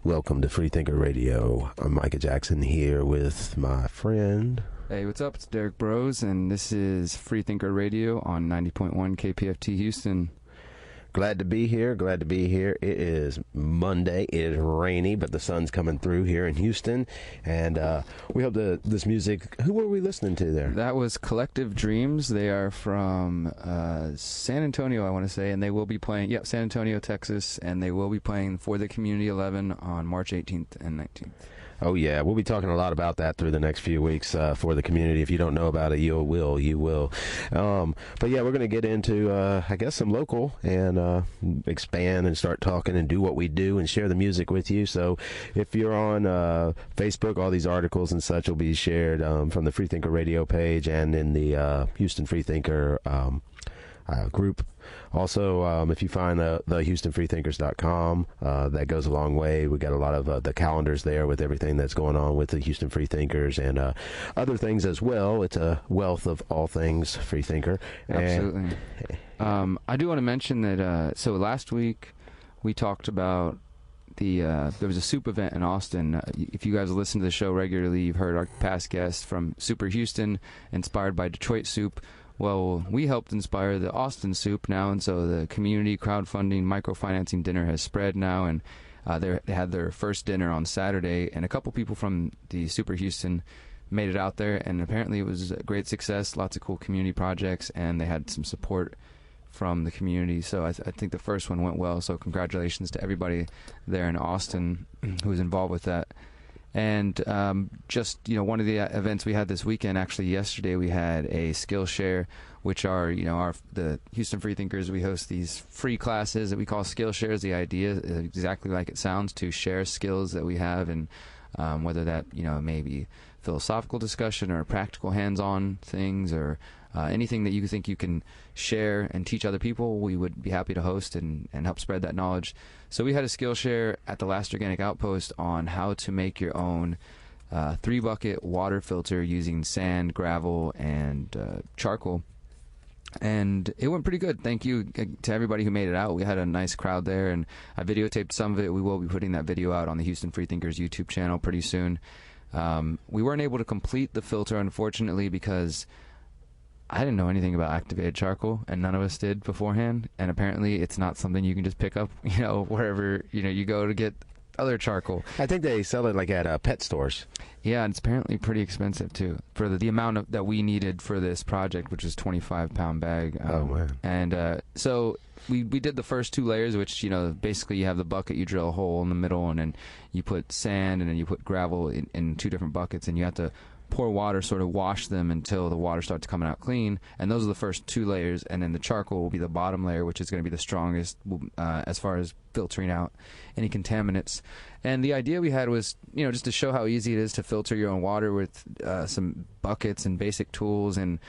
Welcome to Freethinker Radio. I'm Micah Jackson here with my friend. Hey, what's up? It's Derrick Broze, and this is Freethinker Radio on 90.1 KPFT Houston. Glad to be here. Glad to be here. It is Monday. It is rainy, but the sun's coming through here in Houston. And we hope that this music... Who were we listening to there? That was Collective Dreams. They are from San Antonio, I want to say, and they will be playing... San Antonio, Texas, and they will be playing for the Community 11 on March 18th and 19th. Oh, yeah. We'll be talking a lot about that through the next few weeks for the community. If you don't know about it, you will. But, yeah, we're going to get into, I guess, some local and expand and start talking and do what we do and share the music with you. So if you're on Facebook, all these articles and such will be shared from the Freethinker Radio page and in the Houston Freethinker group. Also, if you find the HoustonFreethinkers.com, that goes a long way. We got a lot of the calendars there with everything that's going on with the Houston Freethinkers and other things as well. It's a wealth of all things Freethinker. Absolutely. I do want to mention that, so last week we talked about there was a soup event in Austin. If you guys listen to the show regularly, you've heard our past guest from Super Houston, inspired by Detroit soup. Well, we helped inspire the Austin soup now, and so the community crowdfunding microfinancing dinner has spread now, and they had their first dinner on Saturday, and a couple people from the Super Houston made it out there, and apparently it was a great success, lots of cool community projects, and they had some support from the community, so I think the first one went well, so congratulations to everybody there in Austin who was involved with that. And one of the events we had this weekend, actually yesterday, we had a Skillshare, which are, the Houston Freethinkers. We host these free classes that we call Skillshares. The idea is exactly like it sounds, to share skills that we have, and whether that, may be philosophical discussion or practical hands-on things or anything that you think you can share and teach other people, we would be happy to host and help spread that knowledge. So we had a Skillshare at the Last Organic Outpost on how to make your own 3-bucket water filter using sand, gravel, and charcoal. And it went pretty good. Thank you to everybody who made it out. We had a nice crowd there, and I videotaped some of it. We will be putting that video out on the Houston Freethinkers YouTube channel pretty soon. We weren't able to complete the filter, unfortunately, because I didn't know anything about activated charcoal, and none of us did beforehand, and apparently it's not something you can just pick up, wherever, you go to get other charcoal. I think they sell it like at pet stores. Yeah, and it's apparently pretty expensive, too, for the amount that we needed for this project, which is 25-pound bag. Oh, man. And so we did the first 2 layers, which, basically you have the bucket, you drill a hole in the middle, and then you put sand, and then you put gravel in 2 different buckets, and you have to pour water, sort of wash them until the water starts coming out clean, and those are the first 2 layers, and then the charcoal will be the bottom layer, which is going to be the strongest as far as filtering out any contaminants. And the idea we had was, just to show how easy it is to filter your own water with some buckets and basic tools, and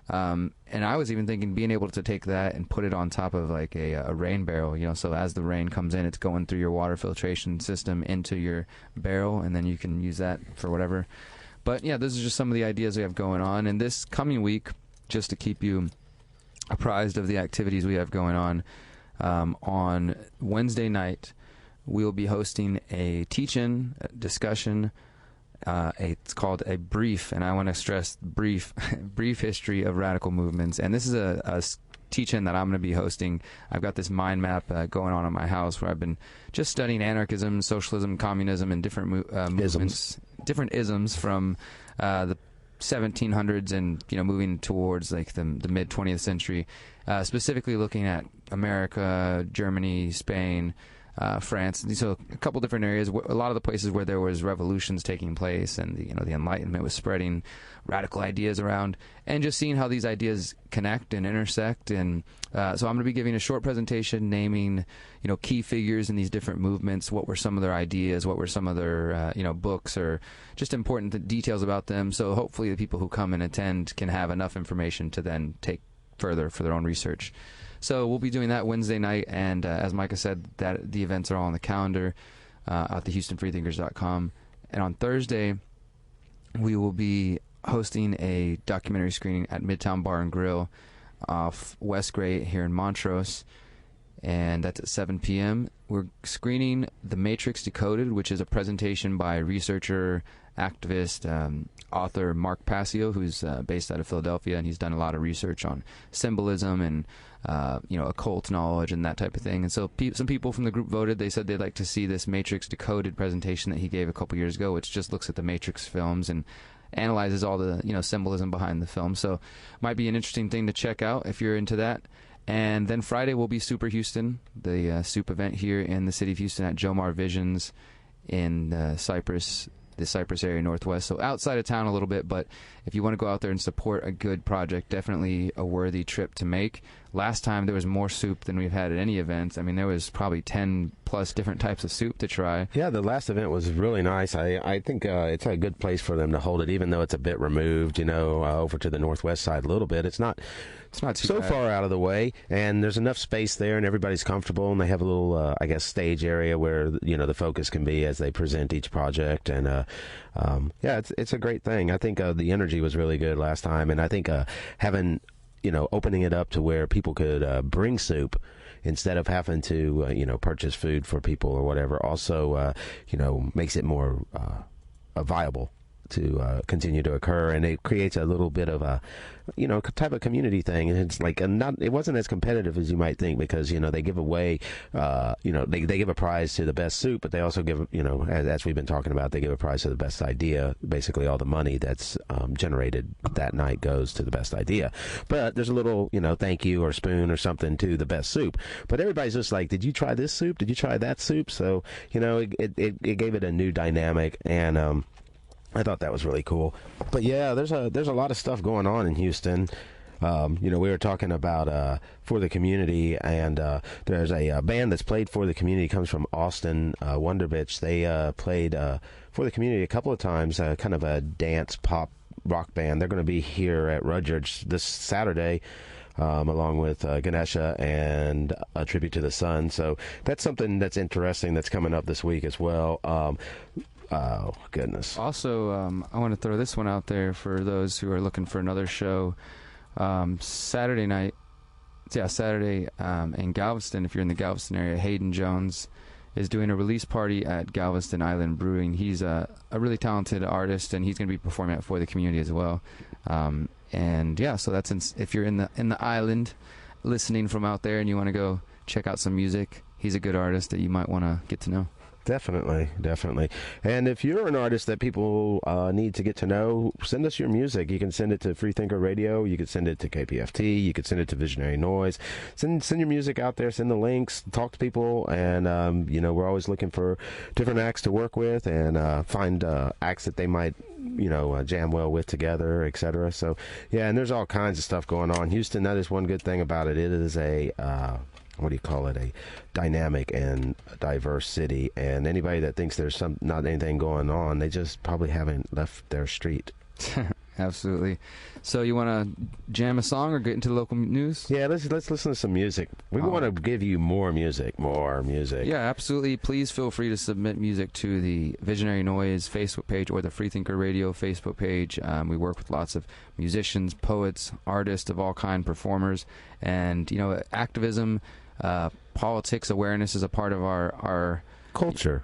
I was even thinking being able to take that and put it on top of like a rain barrel, so as the rain comes in, it's going through your water filtration system into your barrel, and then you can use that for whatever. But, yeah, those are just some of the ideas we have going on. And this coming week, just to keep you apprised of the activities we have going on Wednesday night, we'll be hosting a teach-in discussion. It's called A Brief, and I want to stress brief history of radical movements. And this is a teach-in that I'm going to be hosting. I've got this mind map going on at my house where I've bbeen just studying anarchism, socialism, communism, and different movements, different isms from the 1700s and moving towards like the mid 20th century, specifically looking at America, Germany, Spain, France. So a couple different areas, a lot of the places where there was revolutions taking place, and the Enlightenment was spreading radical ideas around, and just seeing how these ideas connect and intersect. And so I'm going to be giving a short presentation naming key figures in these different movements, what were some of their ideas, what were some of their books, or just important details about them. So hopefully the people who come and attend can have enough information to then take further for their own research. So we'll be doing that Wednesday night, and as Micah said, that the events are all on the calendar at the HoustonFreethinkers.com. And on Thursday, we will be hosting a documentary screening at Midtown Bar and Grill off West Gray here in Montrose. and that's at 7 p.m. We're screening The Matrix Decoded, which is a presentation by researcher, activist, author Mark Passio, who's based out of Philadelphia, and he's done a lot of research on symbolism and occult knowledge and that type of thing. And so some people from the group voted. They said they'd like to see this Matrix Decoded presentation that he gave a couple years ago, which just looks at the Matrix films and analyzes all the symbolism behind the film. So might be an interesting thing to check out if you're into that. And then Friday will be Super Houston, the soup event here in the city of Houston at Jomar Visions in the Cypress area northwest. So outside of town a little bit, but if you want to go out there and support a good project, definitely a worthy trip to make. Last time there was more soup than we've had at any event. I mean, there was probably 10 plus different types of soup to try. Yeah, the last event was really nice. I think it's a good place for them to hold it, even though it's a bit removed, over to the northwest side a little bit. It's not too so bad. Far out of the way, and there's enough space there, and everybody's comfortable, and they have a little, stage area where, the focus can be as they present each project, and, it's a great thing. I think the energy was really good last time, and I think having, opening it up to where people could bring soup instead of having to, purchase food for people or whatever, also, makes it more viable to continue to occur, and it creates a little bit of a type of community thing. And it's like it wasn't as competitive as you might think, because they give away they give a prize to the best soup, but they also give as we've been talking about, they give a prize to the best idea. Basically all the money that's generated that night goes to the best idea, but there's a little thank you or spoon or something to the best soup. But everybody's just like, did you try this soup, did you try that soup? So it gave it a new dynamic, and I thought that was really cool. But yeah, there's a lot of stuff going on in Houston. We were talking about For the Community, and there's a band that's played For the Community, comes from Austin, Wonderbitch. They played For the Community a couple of times, kind of a dance pop rock band. They're going to be here at Rudyard's this Saturday, along with Ganesha and A Tribute to the Sun. So that's something that's interesting that's coming up this week as well. Oh, goodness. Also, I want to throw this one out there for those who are looking for another show. Saturday in Galveston, if you're in the Galveston area, Hayden Jones is doing a release party at Galveston Island Brewing. He's a really talented artist, and he's going to be performing For the Community as well. So that's if you're in the island listening from out there and you want to go check out some music, he's a good artist that you might want to get to know. Definitely. And if you're an artist that people need to get to know, send us your music. You can send it to Freethinker Radio. You could send it to KPFT. You could send it to Visionary Noise. Send your music out there. Send the links. Talk to people. And, we're always looking for different acts to work with and find acts that they might, jam well with together, etc. So, yeah, and there's all kinds of stuff going on. Houston, that is one good thing about it. It is a... a dynamic and diverse city, and anybody that thinks there's not anything going on, they just probably haven't left their street. Absolutely. So you want to jam a song or get into the local news? Yeah, let's listen to some music. We want to give you more music. Yeah, absolutely. Please feel free to submit music to the Visionary Noise Facebook page or the Freethinker Radio Facebook page. We work with lots of musicians, poets, artists of all kind, performers, and activism, politics awareness is a part of our culture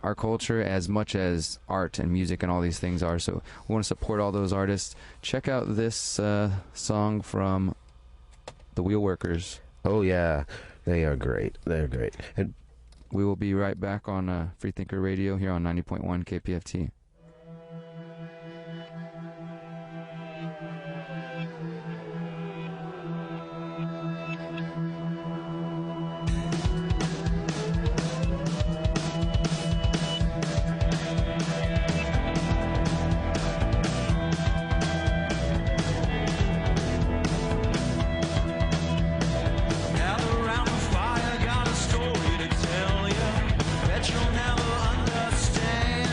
as much as art and music and all these things are. So we want to support all those artists. Check out this song from the Wheelworkers. Oh yeah, they are great. They're great. And we will be right back on Freethinker Radio here on 90.1 KPFT. You'll never understand.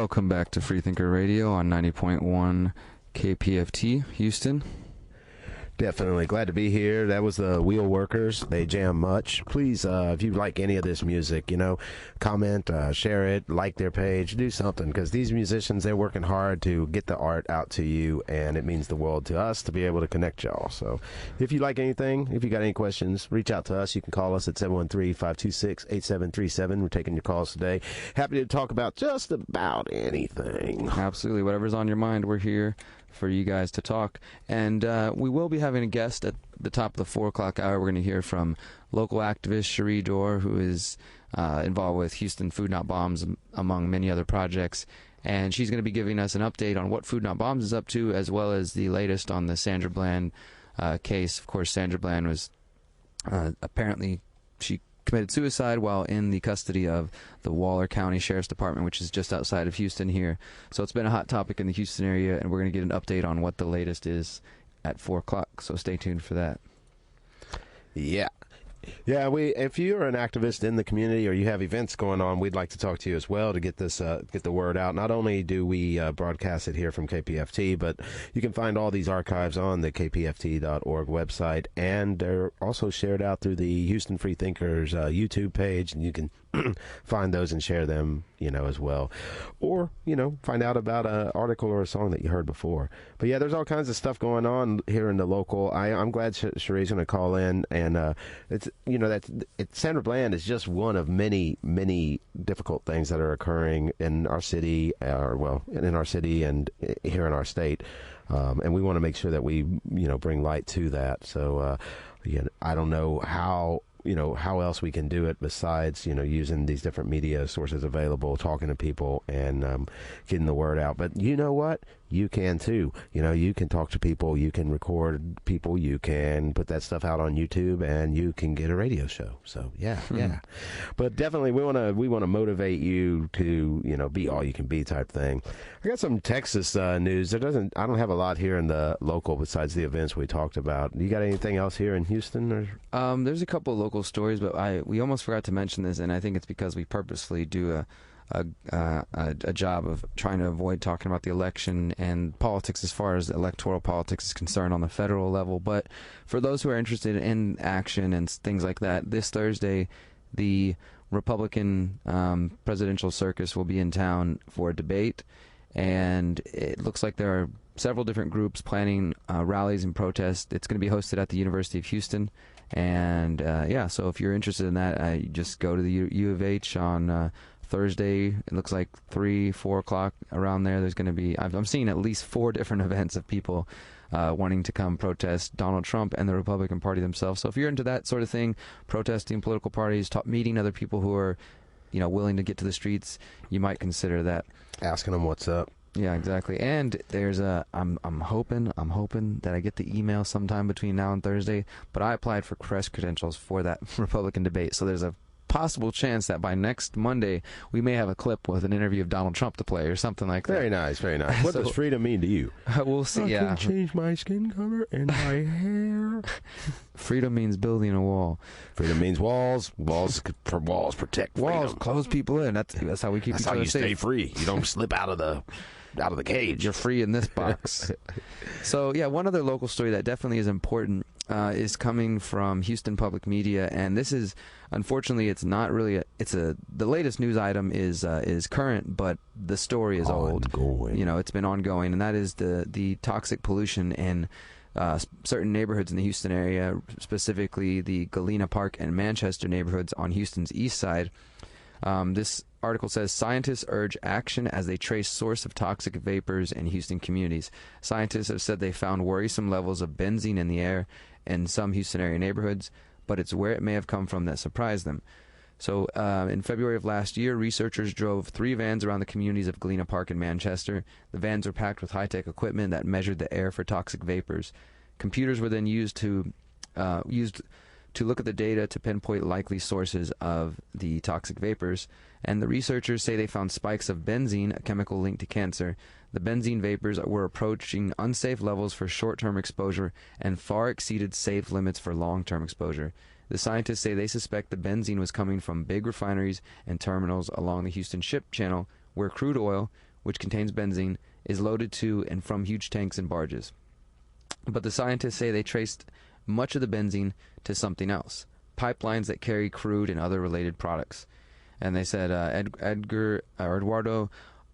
welcome back to Freethinker Radio on 90.1 KPFT, Houston. Definitely glad to be here. That was the Wheel Workers. They jam much. Please, if you like any of this music, comment, share it, like their page, do something, because these musicians, they're working hard to get the art out to you, and it means the world to us to be able to connect y'all. So if you like anything, if you got any questions, reach out to us. You can call us at 713-526-8737. We're taking your calls today. Happy to talk about just about anything. Absolutely. Whatever's on your mind, we're here for you guys to talk. And we will be having a guest at the top of the 4 o'clock hour. We're going to hear from local activist Shere Dore, who is involved with Houston Food Not Bombs, among many other projects. And she's going to be giving us an update on what Food Not Bombs is up to, as well as the latest on the Sandra Bland case. Of course, Sandra Bland was apparently, she committed suicide while in the custody of the Waller County Sheriff's Department, which is just outside of Houston here. So it's been a hot topic in the Houston area, and we're going to get an update on what the latest is at 4 o'clock. So stay tuned for that. Yeah. Yeah, if you're an activist in the community or you have events going on, we'd like to talk to you as well to get this get the word out. Not only do we broadcast it here from KPFT, but you can find all these archives on the kpft.org website, and they're also shared out through the Houston Freethinkers YouTube page, and you can find those and share them, as well. Or, find out about an article or a song that you heard before. But yeah, there's all kinds of stuff going on here in the local. I'm glad Shere's going to call in, and Sandra Bland is just one of many, many difficult things that are occurring in our city, in our city and here in our state. And we want to make sure that we, bring light to that. So, I don't know how else we can do it besides, using these different media sources available, talking to people, and getting the word out. But you know what? You can too. You can talk to people, you can record people, you can put that stuff out on YouTube, and you can get a radio show. So yeah. But definitely, we want to motivate you to be all you can be type thing. I got some Texas news. I don't have a lot here in the local besides the events we talked about. You got anything else here in Houston? Or? There's a couple of local stories, but we almost forgot to mention this, and I think it's because we purposefully do a job of trying to avoid talking about the election and politics as far as electoral politics is concerned on the federal level. But for those who are interested in action and things like that, this Thursday, the Republican presidential circus will be in town for a debate, and it looks like there are several different groups planning rallies and protests. It's going to be hosted at the University of Houston. And so if you're interested in that, you just go to the U of H on Thursday. It looks like 3-4 o'clock around there. There's going to be, I'm seeing at least 4 different events of people wanting to come protest Donald Trump and the Republican Party themselves. So if you're into that sort of thing, protesting political parties, meeting other people who are willing to get to the streets, you might consider that. Asking them what's up. Yeah, exactly. And there's I'm hoping that I get the email sometime between now and Thursday, but I applied for press credentials for that Republican debate. So there's a possible chance that by next Monday we may have a clip with an interview of Donald Trump to play or something like that. Very nice, very nice. What does freedom mean to you? We'll see. I can change my skin color and my hair. Freedom means building a wall. Freedom means walls. Walls protect freedom. Walls close people in. That's how we keep each other safe. That's how you stay free. You don't slip out of the cage. You're free in this box. So yeah, one other local story that definitely is important is coming from Houston Public Media, and this is, unfortunately, it's not really the latest news item is current, but the story is ongoing. old. It's been ongoing, and that is the toxic pollution in certain neighborhoods in the Houston area, specifically the Galena Park and Manchester neighborhoods on Houston's east side. This article says scientists urge action as they trace source of toxic vapors in Houston communities. Scientists have said they found worrisome levels of benzene in the air in some Houston area neighborhoods, but it's where it may have come from that surprised them. So in February of last year, researchers drove 3 vans around the communities of Galena Park and Manchester. The vans were packed with high-tech equipment that measured the air for toxic vapors. Computers were then used to look at the data to pinpoint likely sources of the toxic vapors, and the researchers say they found spikes of benzene, a chemical linked to cancer. The benzene vapors were approaching unsafe levels for short-term exposure and far exceeded safe limits for long-term exposure. The scientists say they suspect the benzene was coming from big refineries and terminals along the Houston Ship Channel, where crude oil, which contains benzene, is loaded to and from huge tanks and barges. But the scientists say they traced much of the benzene to something else, pipelines that carry crude and other related products. And they said Eduardo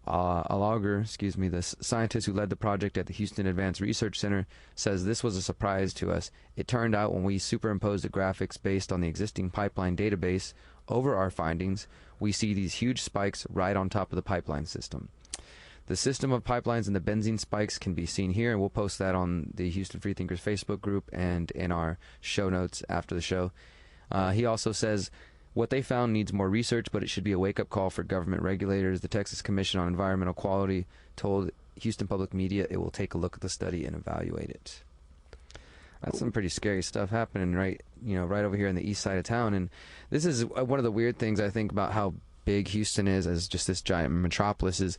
Alager, the scientist who led the project at the Houston Advanced Research Center, says this was a surprise to us. It turned out when we superimposed the graphics based on the existing pipeline database over our findings, we see these huge spikes right on top of the pipeline system. The system of pipelines and the benzene spikes can be seen here, and we'll post that on the Houston Freethinkers Facebook group and in our show notes after the show. He also says what they found needs more research, but it should be a wake-up call for government regulators. The Texas Commission on Environmental Quality told Houston Public Media it will take a look at the study and evaluate it. That's some pretty scary stuff happening right over here in the east side of town. And this is one of the weird things I think about how big Houston is as just this giant metropolis is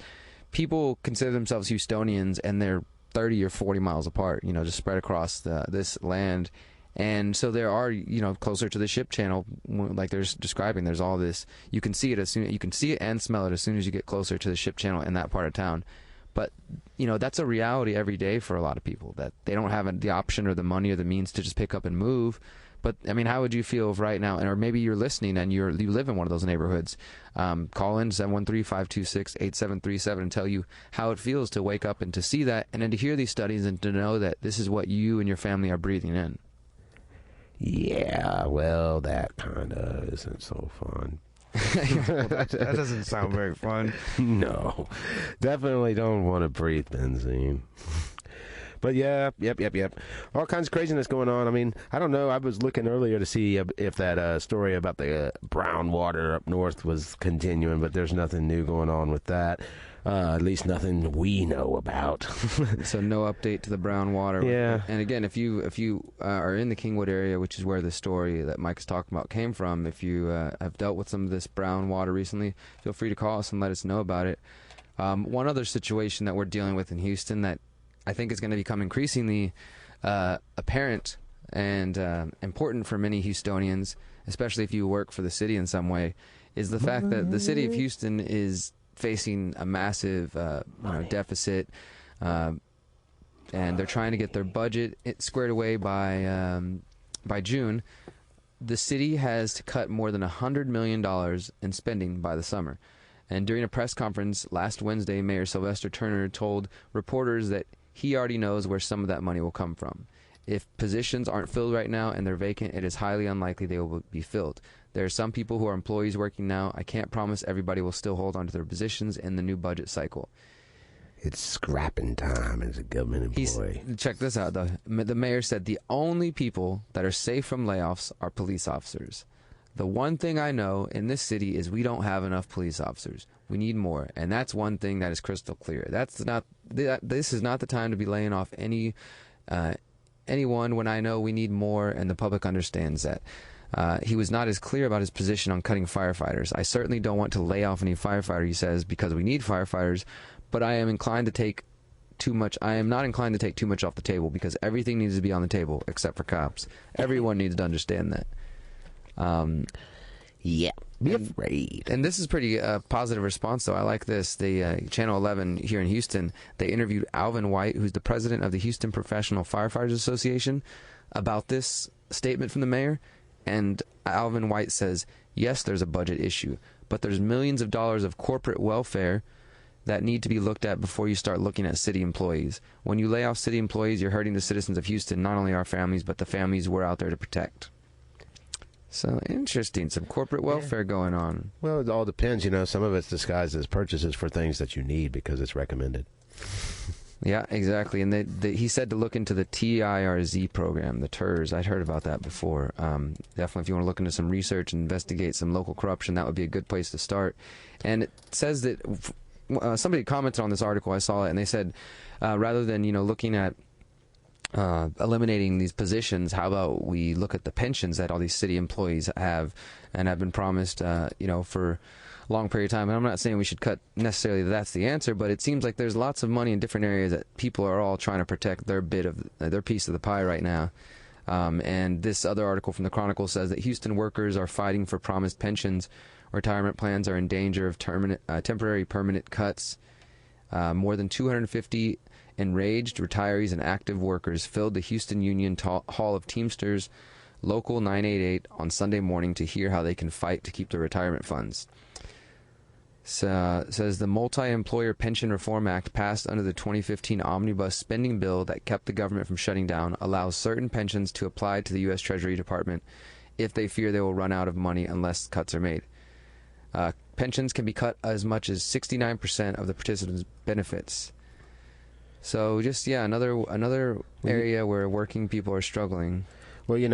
people consider themselves Houstonians and they're 30 or 40 miles apart, just spread across this land. And so there are, closer to the ship channel, like they're describing, there's all this. You can see it and smell it as soon as you get closer to the ship channel in that part of town. But, that's a reality every day for a lot of people, that they don't have the option or the money or the means to just pick up and move. But, I mean, how would you feel if right now, or maybe you're listening and you live in one of those neighborhoods, call in 713-526-8737 and tell you how it feels to wake up and to see that, and then to hear these studies and to know that this is what you and your family are breathing in. Yeah, well, that kind of isn't so fun. That doesn't sound very fun. No, definitely don't want to breathe benzene. But yeah, yep. All kinds of craziness going on. I mean, I don't know. I was looking earlier to see if that story about the brown water up north was continuing, but there's nothing new going on with that. At least nothing we know about. So no update to the brown water. Yeah. And again, if you are in the Kingwood area, which is where the story that Mike's talking about came from, if you have dealt with some of this brown water recently, feel free to call us and let us know about it. One other situation that we're dealing with in Houston that I think is going to become increasingly apparent and important for many Houstonians, especially if you work for the city in some way, is the fact that the city of Houston is facing a massive deficit, and they're trying to get their budget squared away by June. The city has to cut more than $100 million in spending by the summer. And during a press conference last Wednesday, Mayor Sylvester Turner told reporters that he already knows where some of that money will come from. If positions aren't filled right now and they're vacant, it is highly unlikely they will be filled. There are some people who are employees working now. I can't promise everybody will still hold on to their positions in the new budget cycle. It's scrapping time as a government employee. Check this out, though. The mayor said the only people that are safe from layoffs are police officers. The one thing I know in this city is we don't have enough police officers. We need more, and that's one thing that is crystal clear. This is not the time to be laying off anyone when I know we need more, and the public understands that. He was not as clear about his position on cutting firefighters. I certainly don't want to lay off any firefighter, he says, because we need firefighters, but I am not inclined to take too much off the table, because everything needs to be on the table except for cops. Everyone needs to understand that. Yeah, be afraid. And this is pretty positive response, though. I like this. The Channel 11 here in Houston, they interviewed Alvin White, who's the president of the Houston Professional Firefighters Association, about this statement from the mayor. And Alvin White says, yes, there's a budget issue, but there's millions of dollars of corporate welfare that need to be looked at before you start looking at city employees. When you lay off city employees, you're hurting the citizens of Houston, not only our families, but the families we're out there to protect. So, interesting. Some corporate welfare going on. Well, it all depends. Some of it's disguised as purchases for things that you need because it's recommended. Yeah, exactly. And he said to look into the TIRZ program, the TIRZ. I'd heard about that before. Definitely, if you want to look into some research and investigate some local corruption, that would be a good place to start. And it says that somebody commented on this article. I saw it, and they said rather than looking at eliminating these positions, how about we look at the pensions that all these city employees have and have been promised, for a long period of time. And I'm not saying we should cut necessarily that's the answer, but it seems like there's lots of money in different areas that people are all trying to protect their bit of their piece of the pie right now. And this other article from the Chronicle says that Houston workers are fighting for promised pensions. Retirement plans are in danger of temporary permanent cuts. More than 250 enraged retirees and active workers filled the Houston Union Hall of Teamsters Local 988 on Sunday morning to hear how they can fight to keep their retirement funds. Says the Multi-Employer Pension Reform Act passed under the 2015 omnibus spending bill that kept the government from shutting down allows certain pensions to apply to the U.S. Treasury Department if they fear they will run out of money unless cuts are made. Pensions can be cut as much as 69% of the participants' benefits. So just, another area where working people are struggling. Well, we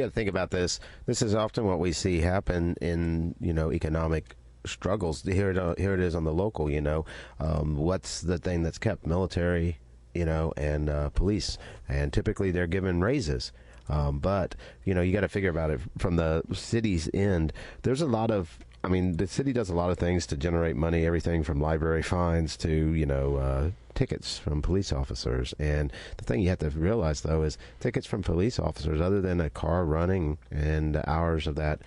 got to think about this. This is often what we see happen in, economic struggles. Here it is on the local, what's the thing that's kept? Military, and police. And typically they're given raises. But, you got to figure about it from the city's end. There's a lot of, the city does a lot of things to generate money, everything from library fines to, tickets from police officers. And the thing you have to realize, though, is tickets from police officers, other than a car running and the hours of that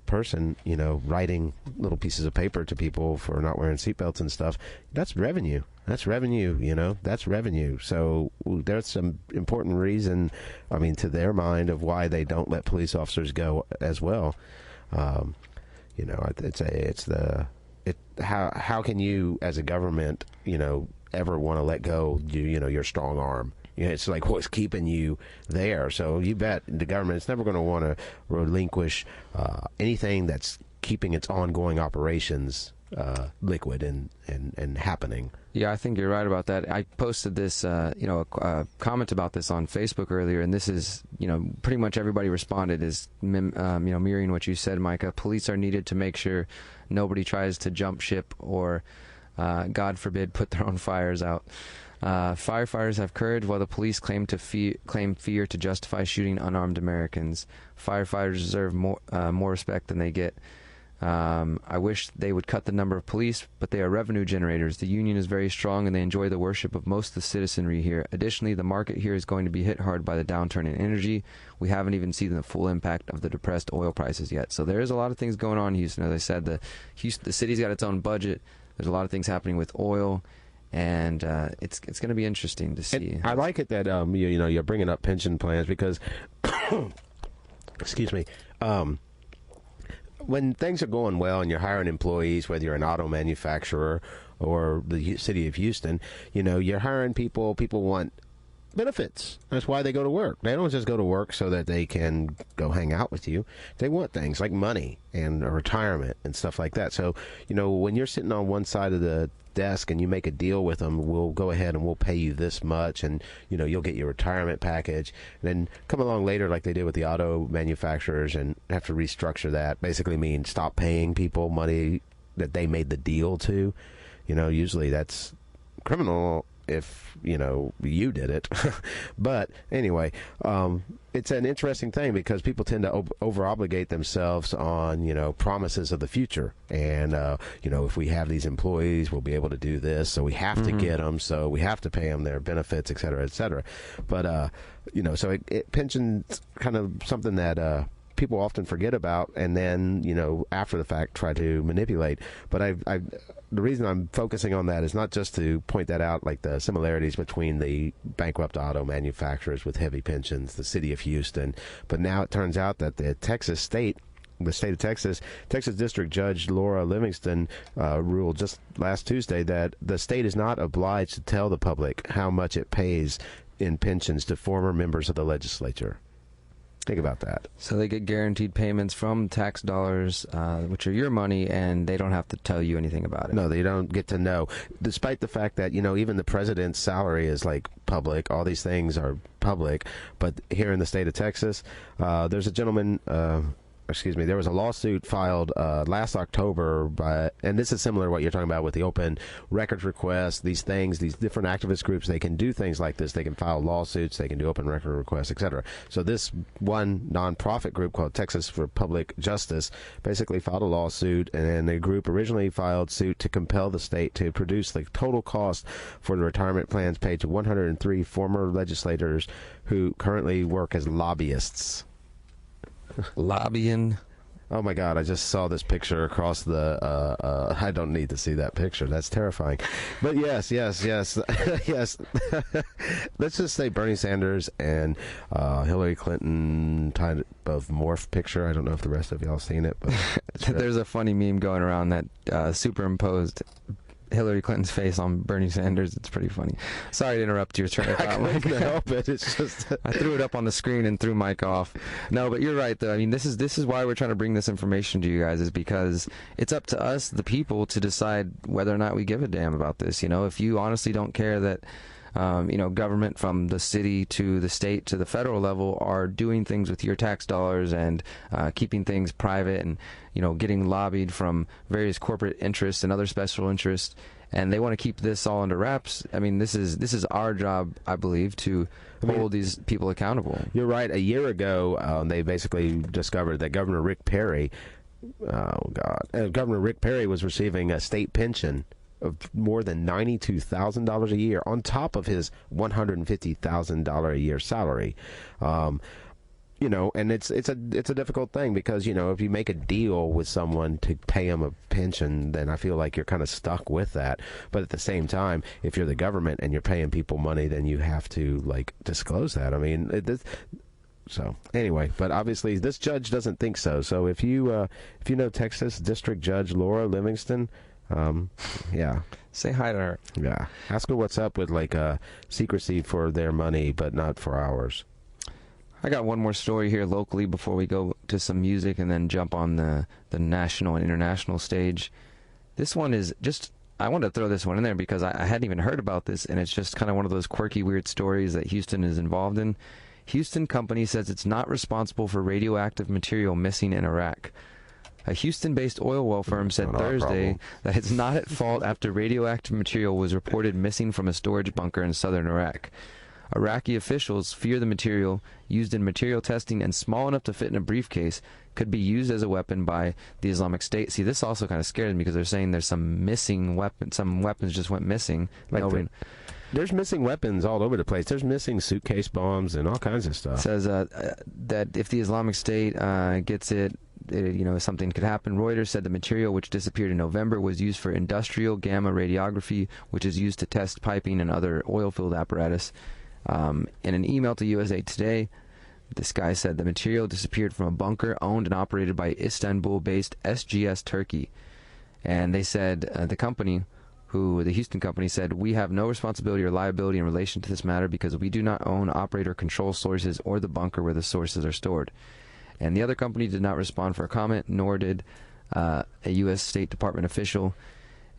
person, writing little pieces of paper to people for not wearing seatbelts and stuff, that's revenue. That's revenue, that's revenue. So there's some important reason, to their mind, of why they don't let police officers go as well. How can you, as a government, ever want to let go, your strong arm? It's like what's keeping you there. So you bet the government is never going to want to relinquish anything that's keeping its ongoing operations liquid and happening. Yeah, I think you're right about that. I posted this, a comment about this on Facebook earlier, and this is, pretty much everybody responded is, mirroring what you said, Micah. Police are needed to make sure nobody tries to jump ship or, God forbid, put their own fires out. Firefighters have courage while the police claim fear to justify shooting unarmed Americans. Firefighters deserve more respect than they get. I wish they would cut the number of police, but they are revenue generators. The union is very strong and they enjoy the worship of most of the citizenry here. Additionally, the market here is going to be hit hard by the downturn in energy. We haven't even seen the full impact of the depressed oil prices yet. So there is a lot of things going on in Houston. As I said, the city's got its own budget. There's a lot of things happening with oil. And it's going to be interesting to see. I like it that you're bringing up pension plans because, excuse me, when things are going well and you're hiring employees, whether you're an auto manufacturer or the city of Houston, you're hiring people. People want benefits. That's why they go to work. They don't just go to work so that they can go hang out with you. They want things like money and retirement and stuff like that. So, when you're sitting on one side of the desk and you make a deal with them, we'll go ahead and we'll pay you this much, and you'll get your retirement package. And then come along later, like they did with the auto manufacturers, and have to restructure that. Basically, mean stop paying people money that they made the deal to. Usually that's criminal if you did it. But anyway, it's an interesting thing because people tend to over obligate themselves on promises of the future, and if we have these employees, we'll be able to do this, so we have to get them, so we have to pay them their benefits, et cetera, et cetera. But so pensions kind of something that people often forget about, and then after the fact try to manipulate. But the reason I'm focusing on that is not just to point that out, like the similarities between the bankrupt auto manufacturers with heavy pensions, the city of Houston, but now it turns out that the state of Texas District Judge Laura Livingston ruled just last Tuesday that the state is not obliged to tell the public how much it pays in pensions to former members of the legislature. Think about that. So they get guaranteed payments from tax dollars, which are your money, and they don't have to tell you anything about it. No, they don't get to know. Despite the fact that, even the president's salary is public, all these things are public. But here in the state of Texas, there's a gentleman, there was a lawsuit filed last October and this is similar to what you're talking about with the open records requests, these different activist groups, they can do things like this. They can file lawsuits, they can do open record requests, etc. So this one nonprofit group called Texas for Public Justice basically filed a lawsuit, and the group originally filed suit to compel the state to produce the total cost for the retirement plans paid to 103 former legislators who currently work as lobbyists. Lobbying Oh my God! I just saw this picture across the. I don't need to see that picture. That's terrifying. But yes, yes. Let's just say Bernie Sanders and Hillary Clinton type of morph picture. I don't know if the rest of y'all seen it, but there's a funny meme going around that superimposed Hillary Clinton's face on Bernie Sanders. It's pretty funny. Sorry to interrupt your train of thought. I couldn't help it. It's just I threw it up on the screen and threw Mike off. No, but you're right though. I mean, this is why we're trying to bring this information to you guys, is because it's up to us, the people, to decide whether or not we give a damn about this. You know, if you honestly don't care that government from the city to the state to the federal level are doing things with your tax dollars and keeping things private and, getting lobbied from various corporate interests and other special interests, and they want to keep this all under wraps. I mean, this is our job, I believe, to hold these people accountable. You're right. A year ago, they basically discovered that Governor Rick Perry, Governor Rick Perry was receiving a state pension of more than $92,000 a year on top of his $150,000 a year salary. And it's a difficult thing because, if you make a deal with someone to pay them a pension, then I feel like you're kind of stuck with that. But at the same time, if you're the government and you're paying people money, then you have to disclose that. I mean, so anyway, but obviously this judge doesn't think so. So if you know Texas District Judge Laura Livingston, yeah, say hi to her. Yeah, ask her what's up with secrecy for their money, but not for ours. I got one more story here locally before we go to some music and then jump on the national and international stage. This one is just, I wanted to throw this one in there because I hadn't even heard about this, and it's just kind of one of those quirky, weird stories that Houston is involved in. Houston company says it's not responsible for radioactive material missing in Iraq. A Houston-based oil well firm said Thursday that it's not at fault after radioactive material was reported missing from a storage bunker in southern Iraq. Iraqi officials fear the material, used in material testing and small enough to fit in a briefcase, could be used as a weapon by the Islamic State. See, this also kind of scared me because they're saying there's some missing weapons. Some weapons just went missing. There's missing weapons all over the place. There's missing suitcase bombs and all kinds of stuff. It says that if the Islamic State gets it, something could happen. Reuters said the material, which disappeared in November, was used for industrial gamma radiography, which is used to test piping and other oil-filled apparatus. In an email to USA Today, this guy said the material disappeared from a bunker owned and operated by Istanbul-based SGS Turkey. And they said the Houston company said, we have no responsibility or liability in relation to this matter because we do not own, operate, or control sources or the bunker where the sources are stored. And the other company did not respond for a comment, nor did a U.S. State Department official.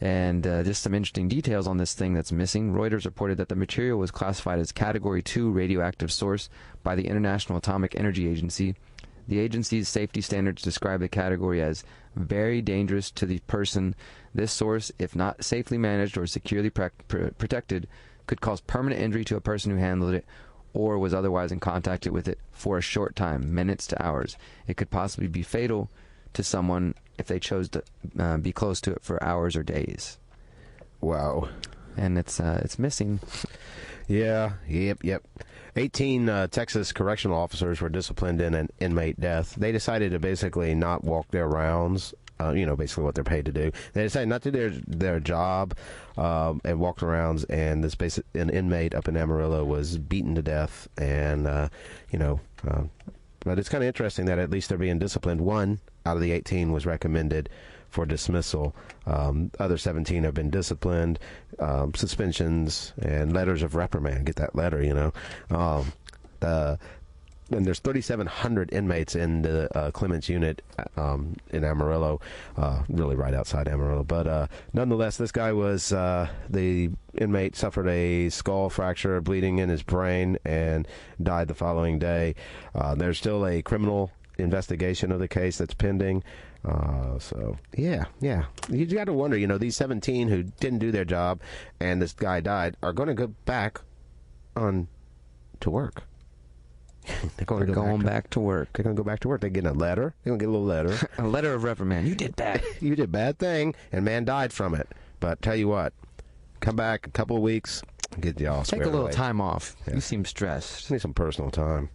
And just some interesting details on this thing that's missing. Reuters reported that the material was classified as Category 2 radioactive source by the International Atomic Energy Agency. The agency's safety standards describe the category as very dangerous to the person. This source, if not safely managed or securely protected, could cause permanent injury to a person who handled it or was otherwise in contact with it for a short time, minutes to hours. It could possibly be fatal to someone if they chose to be close to it for hours or days. Wow. And it's missing. Yeah, yep. 18 Texas correctional officers were disciplined in an inmate death. They decided to basically not walk their rounds, basically what they're paid to do. They decided not to do their job and walked around, and an inmate up in Amarillo was beaten to death, and, but it's kind of interesting that at least they're being disciplined. One out of the 18 was recommended for dismissal. Other 17 have been disciplined, suspensions, and letters of reprimand. Get that letter, And there's 3,700 inmates in the Clements unit in Amarillo, really right outside Amarillo. But nonetheless, this guy was, the inmate suffered a skull fracture, bleeding in his brain, and died the following day. There's still a criminal investigation of the case that's pending. So yeah, you got to wonder, these 17 who didn't do their job and this guy died are going to go back on to work. They're going back to work. They're going to go back to work. They're getting a letter. They're going to get a little letter. A letter of reprimand. You did bad. You did bad thing, and man died from it. But tell you what, come back a couple of weeks, get y'all squared away. Take a little away. time off. Yeah. You seem stressed. Need some personal time.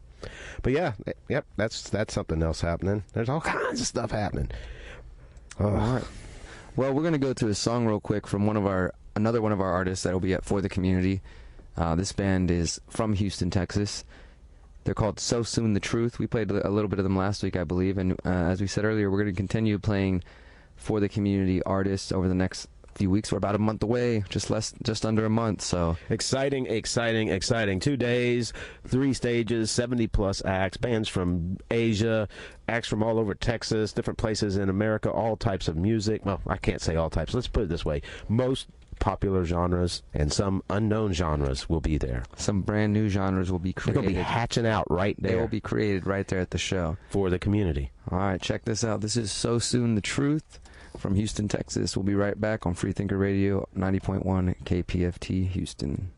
But yeah, yep, that's something else happening. There's all kinds of stuff happening. All right. Well, we're gonna go to a song real quick from another one of our artists that will be at For the Community. This band is from Houston, Texas. They're called So Soon the Truth. We played a little bit of them last week, I believe, and as we said earlier, we're going to continue playing For the Community artists over the next few weeks. We're about a month away, just under a month. So exciting! 2 days, 3 stages, 70+ acts, bands from Asia, acts from all over Texas, different places in America, all types of music. Well, I can't say all types. Let's put it this way: most popular genres and some unknown genres will be there. Some brand new genres will be created. They'll be hatching out right there. They will be created right there at the show. For the community. All right, check this out. This is So Soon the Truth from Houston, Texas. We'll be right back on Freethinker Radio, 90.1 KPFT Houston.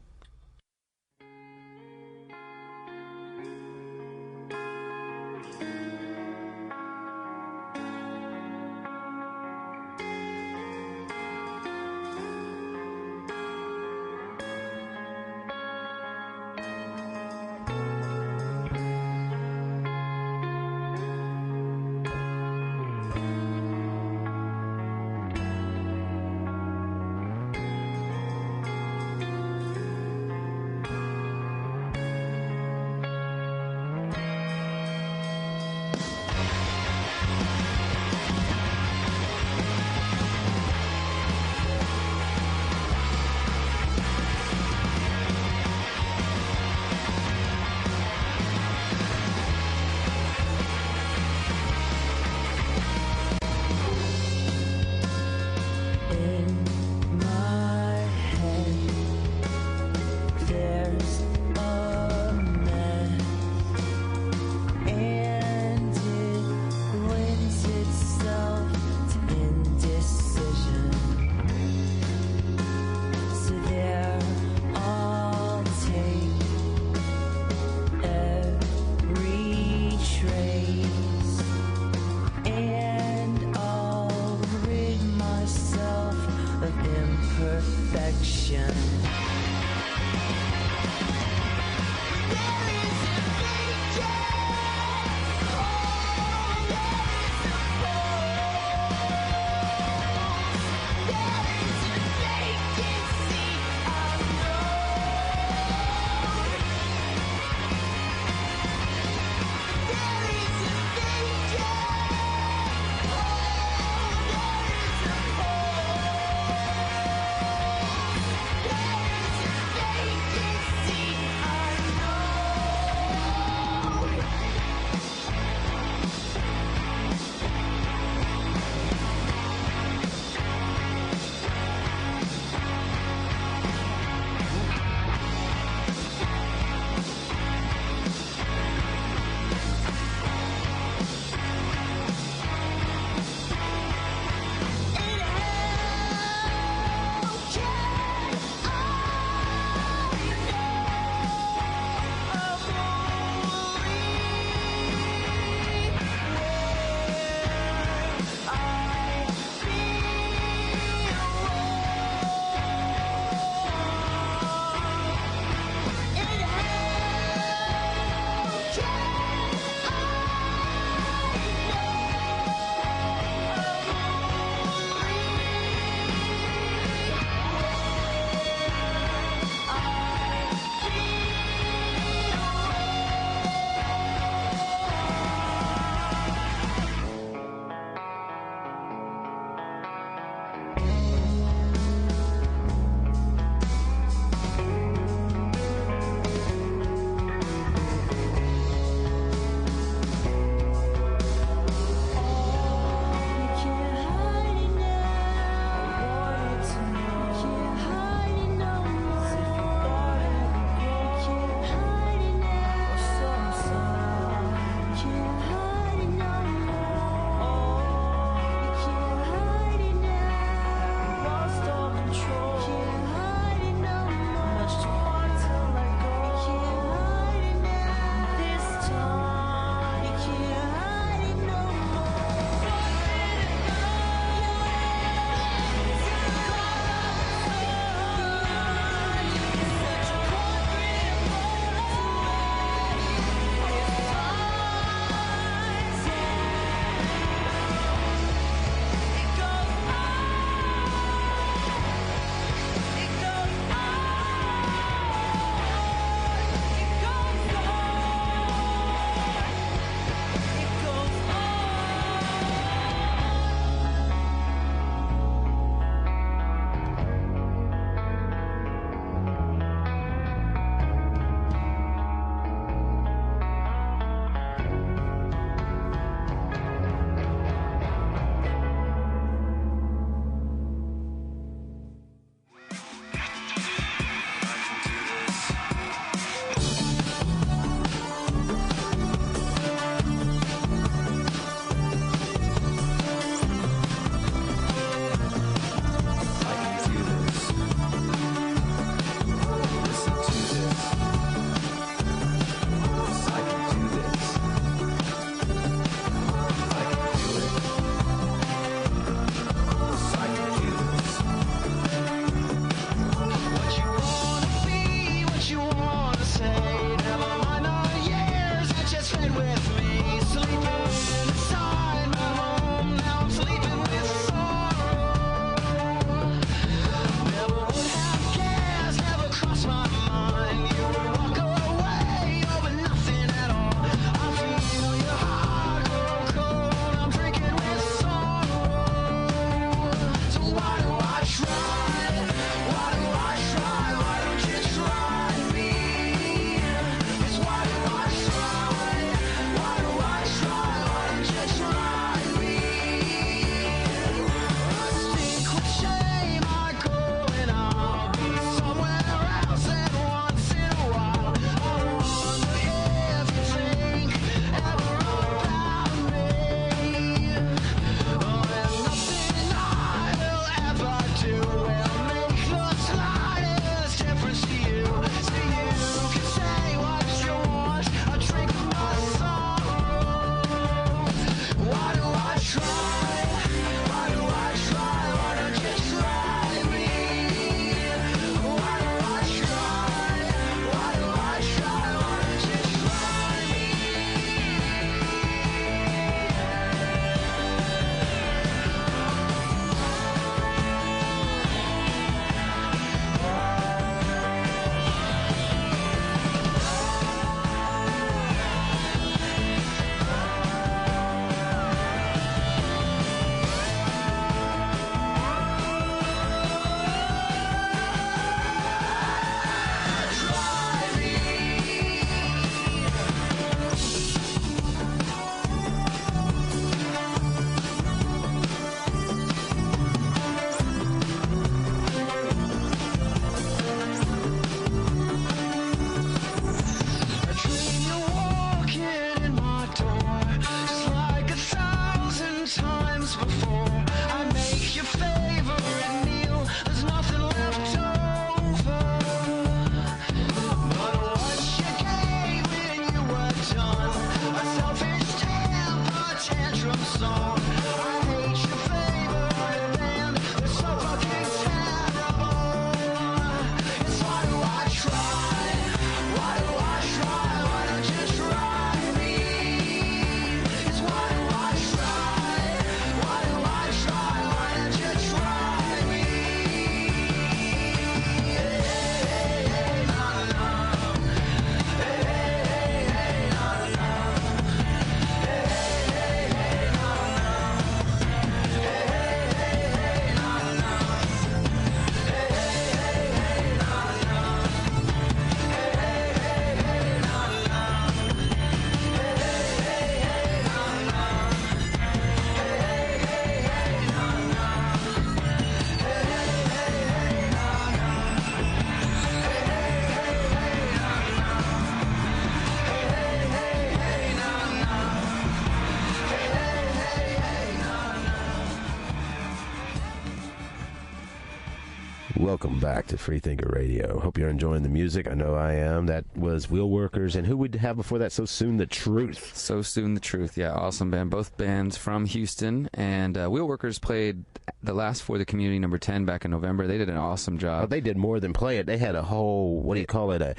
Welcome back to Freethinker Radio. Hope you're enjoying the music. I know I am. That was Wheel Workers. And who would have before that? So Soon the Truth. So Soon the Truth. Yeah, awesome band. Both bands from Houston. And Wheel Workers played the last For the Community number 10 back in November. They did an awesome job. Oh, they did more than play it. They had a whole, what do you call it, a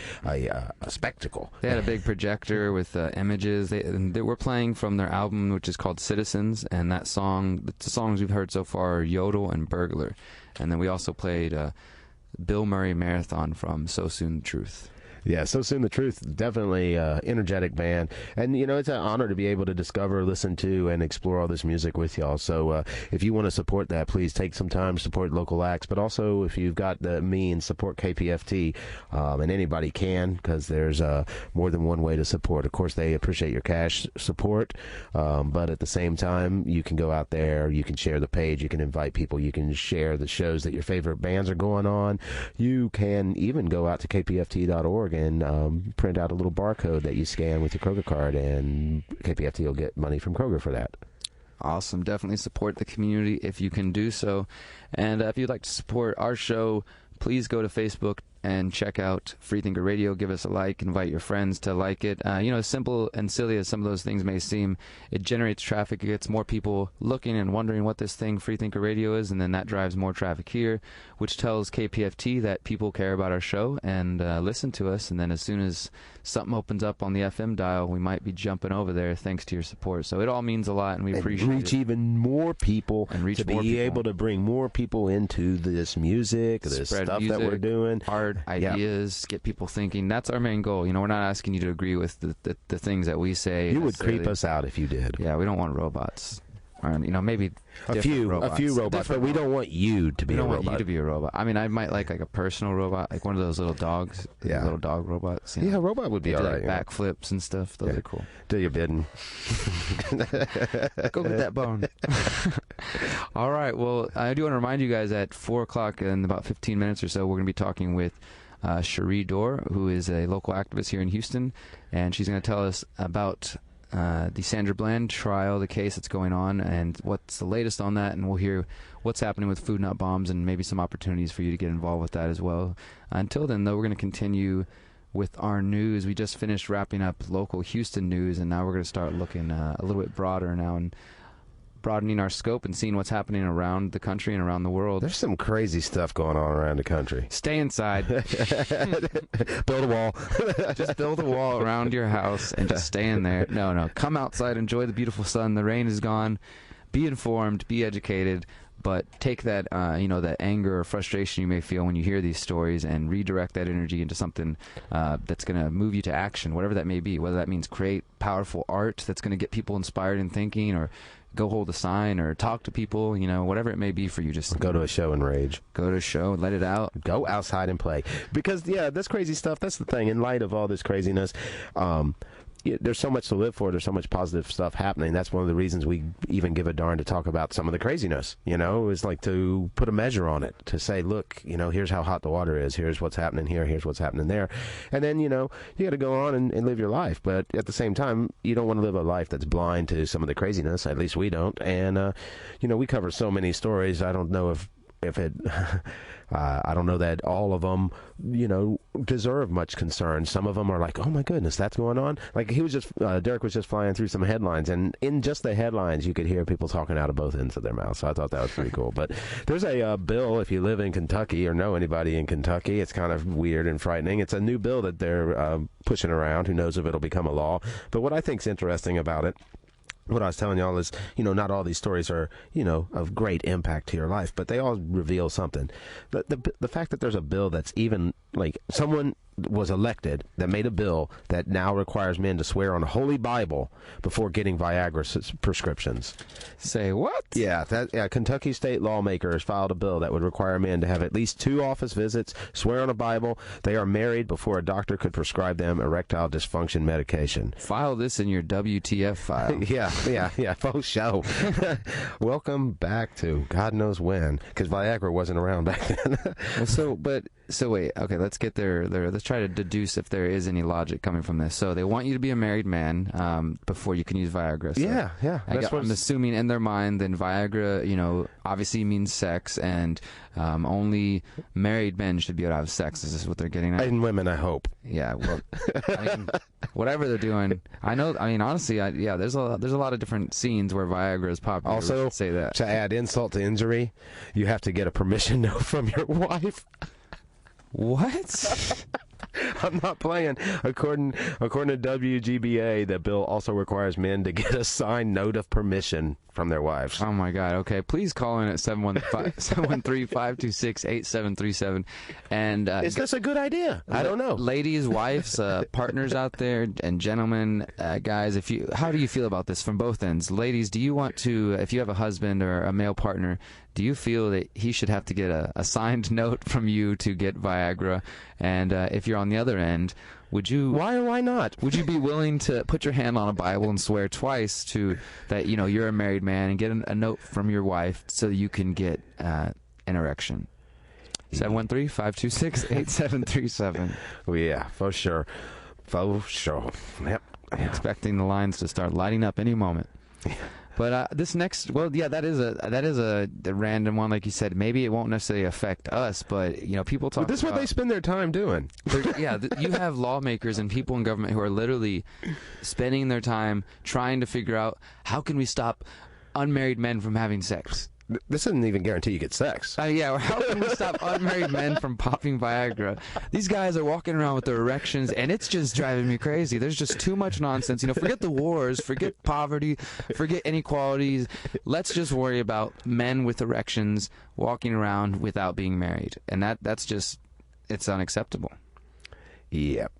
spectacle. They had a big projector with images. They were playing from their album, which is called Citizens. And that song, the songs we've heard so far are Yodel and Burglar. And then we also played Bill Murray Marathon from So Soon the Truth. Yeah, So Soon the Truth, definitely energetic band. And, you know, it's an honor to be able to discover, listen to, and explore all this music with y'all. So if you want to support that, please take some time to support local acts. But also, if you've got the means, support KPFT. And anybody can, because there's more than one way to support. Of course, they appreciate your cash support. But at the same time, you can go out there, you can share the page, you can invite people, you can share the shows that your favorite bands are going on. You can even go out to kpft.org and print out a little barcode that you scan with your Kroger card, and KPFT will get money from Kroger for that. Awesome. Definitely support the community if you can do so. And if you'd like to support our show, please go to Facebook and check out Freethinker Radio. Give us a like. Invite your friends to like it. You know, as simple and silly as some of those things may seem, it generates traffic. It gets more people looking and wondering what this thing Freethinker Radio is, and then that drives more traffic here, which tells KPFT that people care about our show and listen to us. And then as soon as something opens up on the FM dial, we might be jumping over there thanks to your support. So it all means a lot, and we appreciate it. Reach even more people, and reach to be able to bring more people into this music, this stuff that we're doing. Art, ideas, get people thinking. That's our main goal. You know, we're not asking you to agree with the things that we say. You would creep us out if you did. Yeah, we don't want robots. Or, you know, maybe a few robots, but we don't want you to be a robot. We don't want you to be a robot. I mean, I might like a personal robot, like one of those little dogs, little dog robots. You know? Yeah, a robot would be all right. Like backflips and stuff. Those are cool. Do your bidding. Go get that bone. All right. Well, I do want to remind you guys at 4 o'clock in about 15 minutes or so, we're going to be talking with Shere Dore, who is a local activist here in Houston, and she's going to tell us about the Sandra Bland trial, the case that's going on, and what's the latest on that, and we'll hear what's happening with Food Not Bombs and maybe some opportunities for you to get involved with that as well. Until then, though, we're going to continue with our news. We just finished wrapping up local Houston news, and now we're going to start looking a little bit broader now and broadening our scope and seeing what's happening around the country and around the world. There's some crazy stuff going on around the country. Stay inside. Build a wall. Just build a wall around your house and just stay in there. No. Come outside, enjoy the beautiful sun. The rain is gone. Be informed, be educated, but take that, that anger or frustration you may feel when you hear these stories and redirect that energy into something that's going to move you to action, whatever that may be, whether that means create powerful art that's going to get people inspired and thinking, or go hold a sign, or talk to people, whatever it may be for you. Just go to a show and rage. Go to a show, let it out. Go outside and play. Because, that's crazy stuff. That's the thing. In light of all this craziness, there's so much to live for. There's so much positive stuff happening. That's one of the reasons we even give a darn to talk about some of the craziness. Is like to put a measure on it, to say, look, here's how hot the water is. Here's what's happening here. Here's what's happening there. And then, you got to go on and live your life. But at the same time, you don't want to live a life that's blind to some of the craziness. At least we don't. And, we cover so many stories. I don't know if it, I don't know that all of them, deserve much concern. Some of them are like, oh my goodness, that's going on. Like Derrick was just flying through some headlines, and in just the headlines, you could hear people talking out of both ends of their mouths. So I thought that was pretty cool. But there's a bill, if you live in Kentucky or know anybody in Kentucky, it's kind of weird and frightening. It's a new bill that they're pushing around. Who knows if it'll become a law? But what I think's interesting about it, what I was telling y'all is, not all these stories are, of great impact to your life, but they all reveal something. The fact that there's a bill that's even, like, someone was elected that made a bill that now requires men to swear on the Holy Bible before getting Viagra prescriptions. Say what? Yeah, Kentucky state lawmakers filed a bill that would require men to have at least 2 office visits, swear on a Bible, they are married before a doctor could prescribe them erectile dysfunction medication. File this in your WTF file. Yeah, full show. Welcome back to God knows when, because Viagra wasn't around back then. But So wait, okay, let's get let's try to deduce if there is any logic coming from this. So they want you to be a married man before you can use Viagra. So yeah. I'm assuming in their mind, then Viagra, obviously means sex, and only married men should be able to have sex. Is this what they're getting at? And women, I hope. Yeah, well, whatever they're doing, honestly, there's a lot of different scenes where Viagra is popular. Also, say that to add insult to injury, you have to get a permission note from your wife. What? I'm not playing. According to WGBA, the bill also requires men to get a signed note of permission from their wives. Oh my God. Okay, please call in at 713-526-8737. And is this a good idea? I don't know. Ladies, wives, partners out there, and gentlemen, guys, how do you feel about this from both ends? Ladies, do you want to, if you have a husband or a male partner, do you feel that he should have to get a signed note from you to get Viagra? And if you're on the other end, would you? Why or why not? Would you be willing to put your hand on a Bible and swear twice that you're a married man and get a note from your wife so you can get an erection? 713-526-8737. Well, yeah, for sure. Yep. I'm expecting the lines to start lighting up any moment. But this next, that is a random one, like you said. Maybe it won't necessarily affect us, but people talk. But this is what they spend their time doing. You have lawmakers and people in government who are literally spending their time trying to figure out how can we stop unmarried men from having sex. This doesn't even guarantee you get sex. Or how can we stop unmarried men from popping Viagra? These guys are walking around with their erections, and it's just driving me crazy. There's just too much nonsense. Forget the wars, forget poverty, forget inequalities. Let's just worry about men with erections walking around without being married. And that's just, it's unacceptable. Yep.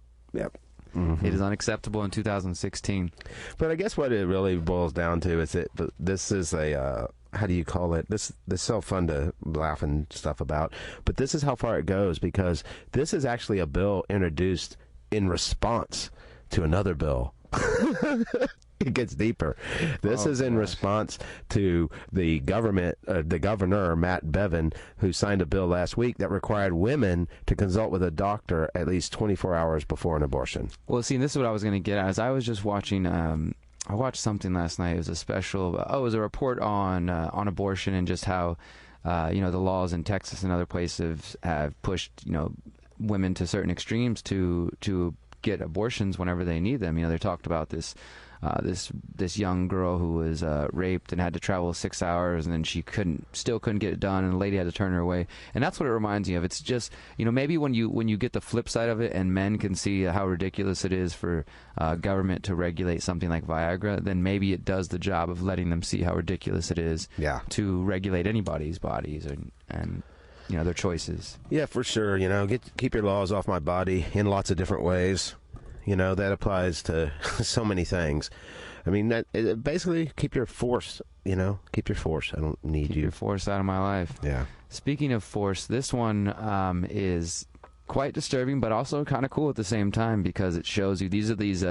Mm-hmm. It is unacceptable in 2016. But I guess what it really boils down to is that this is a... how do you call it? This is so fun to laugh and stuff about, but this is how far it goes, because this is actually a bill introduced in response to another bill. It gets deeper. This is in response to the governor, Matt Bevin, who signed a bill last week that required women to consult with a doctor at least 24 hours before an abortion. Well, see, this is what I was going to get at. As I was just watching... I watched something last night. It was a special. It was a report on abortion and just how, the laws in Texas and other places have pushed women to certain extremes to get abortions whenever they need them. They talked about this young girl who was raped and had to travel 6 hours, and then she still couldn't get it done, and the lady had to turn her away. And that's what it reminds me of. It's just maybe when you get the flip side of it, and men can see how ridiculous it is for government to regulate something like Viagra, then maybe it does the job of letting them see how ridiculous it is to regulate anybody's bodies and their choices. Yeah, for sure. Keep your laws off my body in lots of different ways. That applies to so many things. I mean, basically, keep your force, keep your force. I don't need you. Keep your force out of my life. Yeah. Speaking of force, this one is quite disturbing, but also kind of cool at the same time, because it shows you these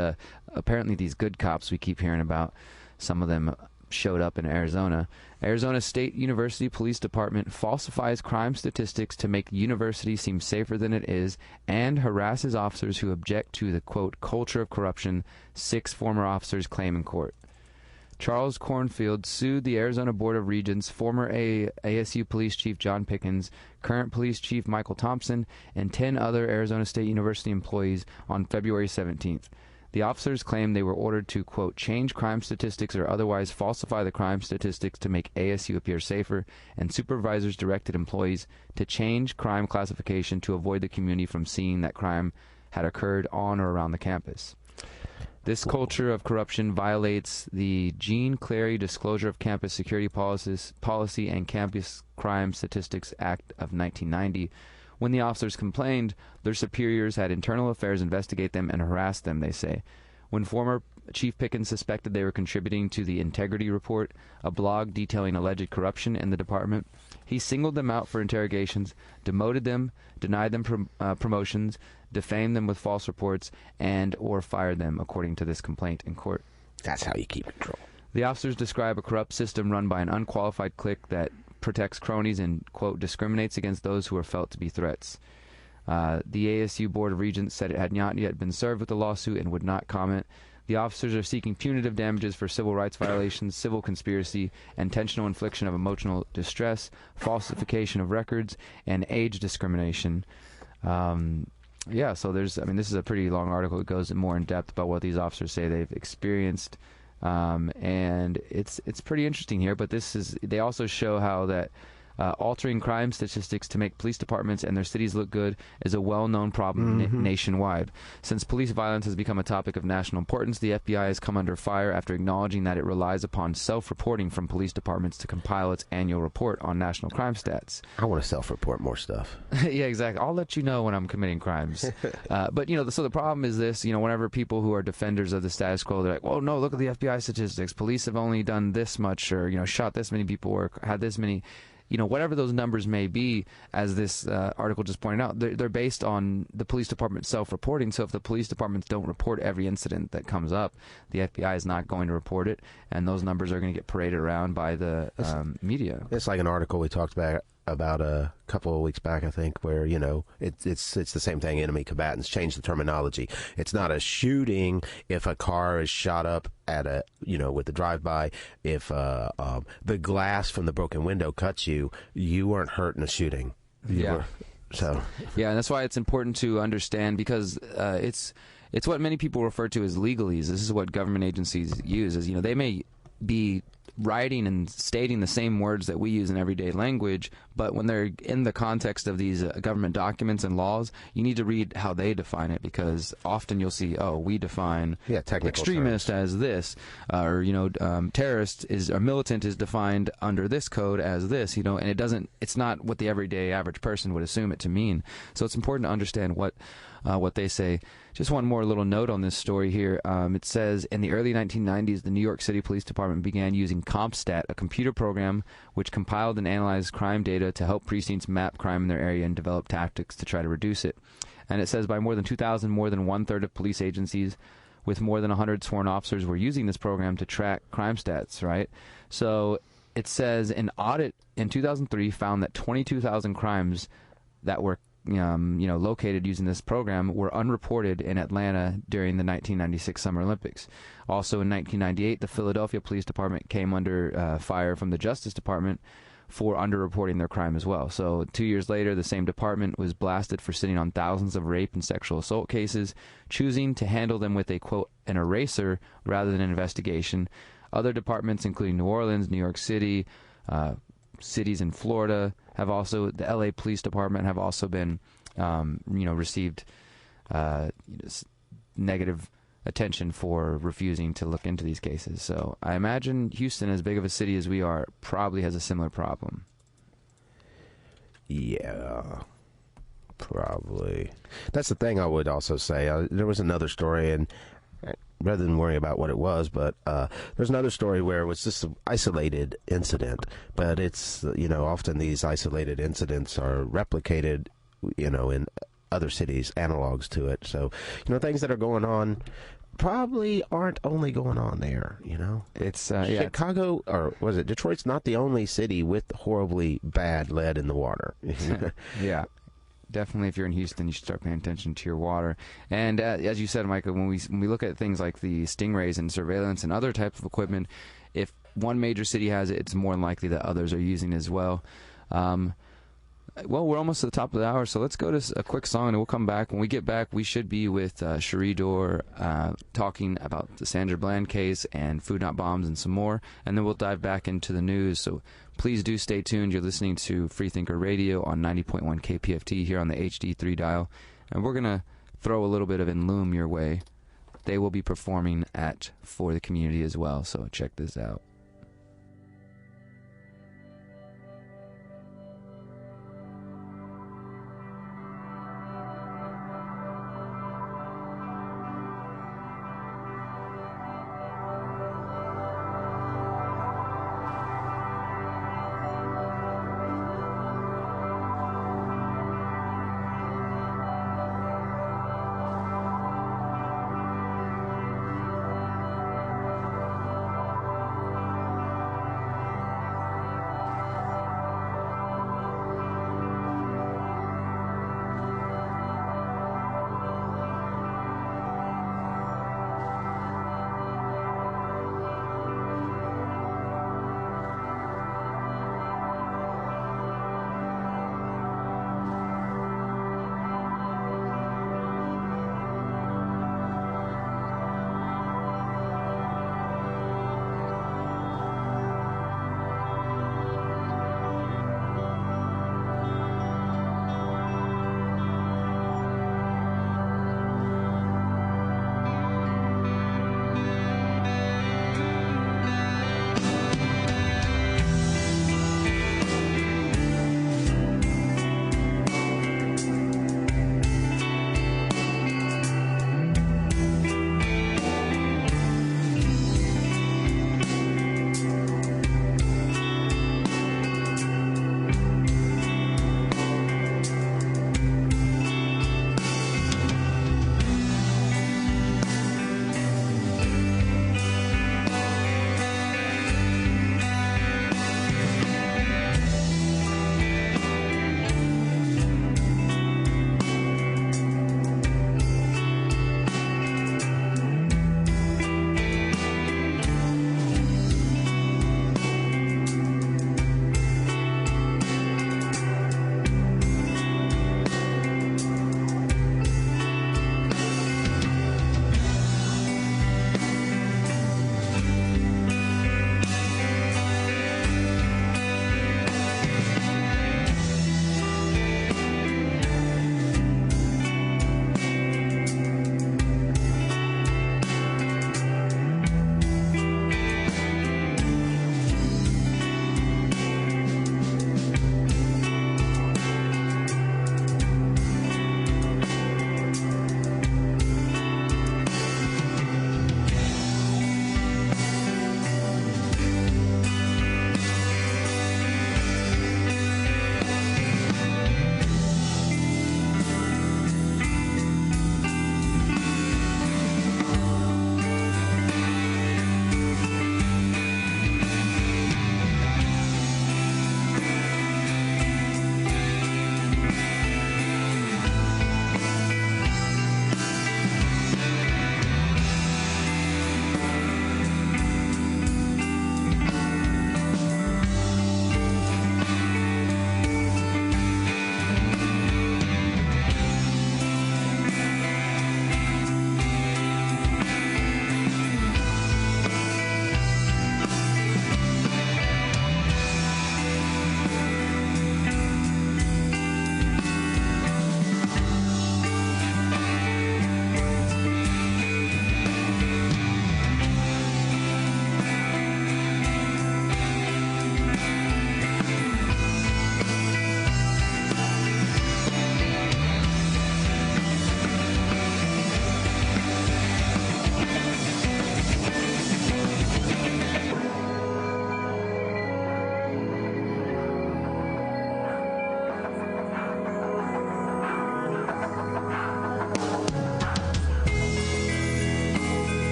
apparently these good cops we keep hearing about. Some of them showed up in Arizona. Arizona State University Police Department falsifies crime statistics to make the university seem safer than it is and harasses officers who object to the, quote, culture of corruption, 6 former officers claim in court. Charles Cornfield sued the Arizona Board of Regents, former ASU Police Chief John Pickens, current Police Chief Michael Thompson, and 10 other Arizona State University employees on February 17th. The officers claimed they were ordered to, quote, change crime statistics or otherwise falsify the crime statistics to make ASU appear safer, and supervisors directed employees to change crime classification to avoid the community from seeing that crime had occurred on or around the campus. This culture of corruption violates the Jean Clary Disclosure of Campus Security Policy and Campus Crime Statistics Act of 1990. When the officers complained, their superiors had internal affairs investigate them and harass them, they say. When former Chief Pickens suspected they were contributing to the Integrity Report, a blog detailing alleged corruption in the department, he singled them out for interrogations, demoted them, denied them promotions, defamed them with false reports, and or fired them, according to this complaint in court. That's how you keep control. The officers describe a corrupt system run by an unqualified clique that protects cronies and, quote, discriminates against those who are felt to be threats. The ASU Board of Regents said it had not yet been served with the lawsuit and would not comment. The officers are seeking punitive damages for civil rights violations, civil conspiracy, intentional infliction of emotional distress, falsification of records, and age discrimination. Yeah, so this is a pretty long article. It goes more in depth about what these officers say they've experienced, and it's pretty interesting here. But they also show how that altering crime statistics to make police departments and their cities look good is a well-known problem nationwide. Since police violence has become a topic of national importance, the FBI has come under fire after acknowledging that it relies upon self-reporting from police departments to compile its annual report on national crime stats. I want to self-report more stuff. Yeah, exactly. I'll let you know when I'm committing crimes. But, so the problem is this, whenever people who are defenders of the status quo, they're like, well, no, look at the FBI statistics. Police have only done this much or, shot this many people or had this many... whatever those numbers may be, as this article just pointed out, they're based on the police department self-reporting. So if the police departments don't report every incident that comes up, the FBI is not going to report it, and those numbers are going to get paraded around by the media. It's like an article we talked about a couple of weeks back, I think, where it's the same thing. Enemy combatants change the terminology. It's not a shooting if a car is shot up at with the drive-by. If the glass from the broken window cuts you, you weren't hurt in a shooting. Yeah, and that's why it's important to understand, because it's what many people refer to as legalese. This is what government agencies use. They may be writing and stating the same words that we use in everyday language, but when they're in the context of these government documents and laws, you need to read how they define it, because often you'll see, we define extremist as this, or terrorist or militant is defined under this code as this, and it's not what the everyday average person would assume it to mean. So it's important to understand what they say. Just one more little note on this story here. It says, in the early 1990s, the New York City Police Department began using CompStat, a computer program which compiled and analyzed crime data to help precincts map crime in their area and develop tactics to try to reduce it. And it says by more than 2000, more than one-third of police agencies with more than 100 sworn officers were using this program to track crime stats, right? So it says an audit in 2003 found that 22,000 crimes that were located using this program were unreported in Atlanta during the 1996 Summer Olympics. Also in 1998, the Philadelphia Police Department came under fire from the Justice Department for underreporting their crime as well. So 2 years later, the same department was blasted for sitting on thousands of rape and sexual assault cases, choosing to handle them with a, quote, an eraser rather than an investigation. Other departments, including New Orleans, New York City, cities in Florida, have also, the LA Police Department have also been, received negative attention for refusing to look into these cases. So I imagine Houston, as big of a city as we are, probably has a similar problem. Yeah, probably. That's the thing I would also say. There was another story, and rather than worry about what it was, but there's another story where it was just an isolated incident, but it's, often these isolated incidents are replicated, in other cities, analogs to it. So, things that are going on probably aren't only going on there, It's Chicago, or was it Detroit's not the only city with horribly bad lead in the water. Yeah. Definitely, if you're in Houston, you should start paying attention to your water. And as you said, Micah, when we look at things like the stingrays and surveillance and other types of equipment, if one major city has it, it's more than likely that others are using it as well. Well, we're almost at the top of the hour, so let's go to a quick song, and we'll come back. When we get back, we should be with Shere Dore talking about the Sandra Bland case and Food Not Bombs and some more, and then we'll dive back into the news. So please do stay tuned. You're listening to Freethinker Radio on 90.1 KPFT here on the HD3 dial, and we're going to throw a little bit of Enloom your way. They will be performing at For the Community as well, so check this out.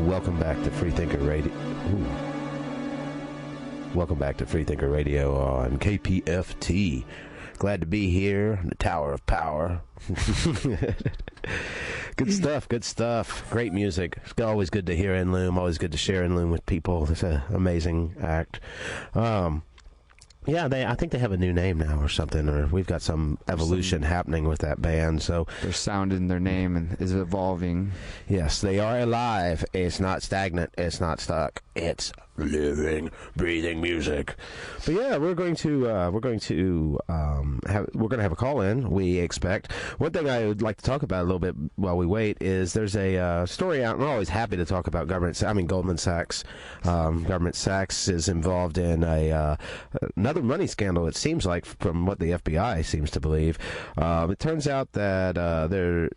Welcome back to Freethinker Radio. Ooh. Welcome back to Freethinker Radio on KPFT. Glad to be here in the Tower of Power. Good stuff, good stuff. Great music. It's always good to hear Enloom. Always good to share Enloom with people. It's an amazing act. Yeah, I think they have a new name now or something, or we've got some evolution happening with that band. So their sound in their name and is evolving. Yes, they are alive. It's not stagnant. It's not stuck. It's living, breathing music. But yeah, we're going to have a call in. We expect. One thing I would like to talk about a little bit while we wait is there's a story out. And I'm always happy to talk about Goldman Sachs. Goldman Sachs is involved in another money scandal. It seems like, from what the FBI seems to believe. It turns out that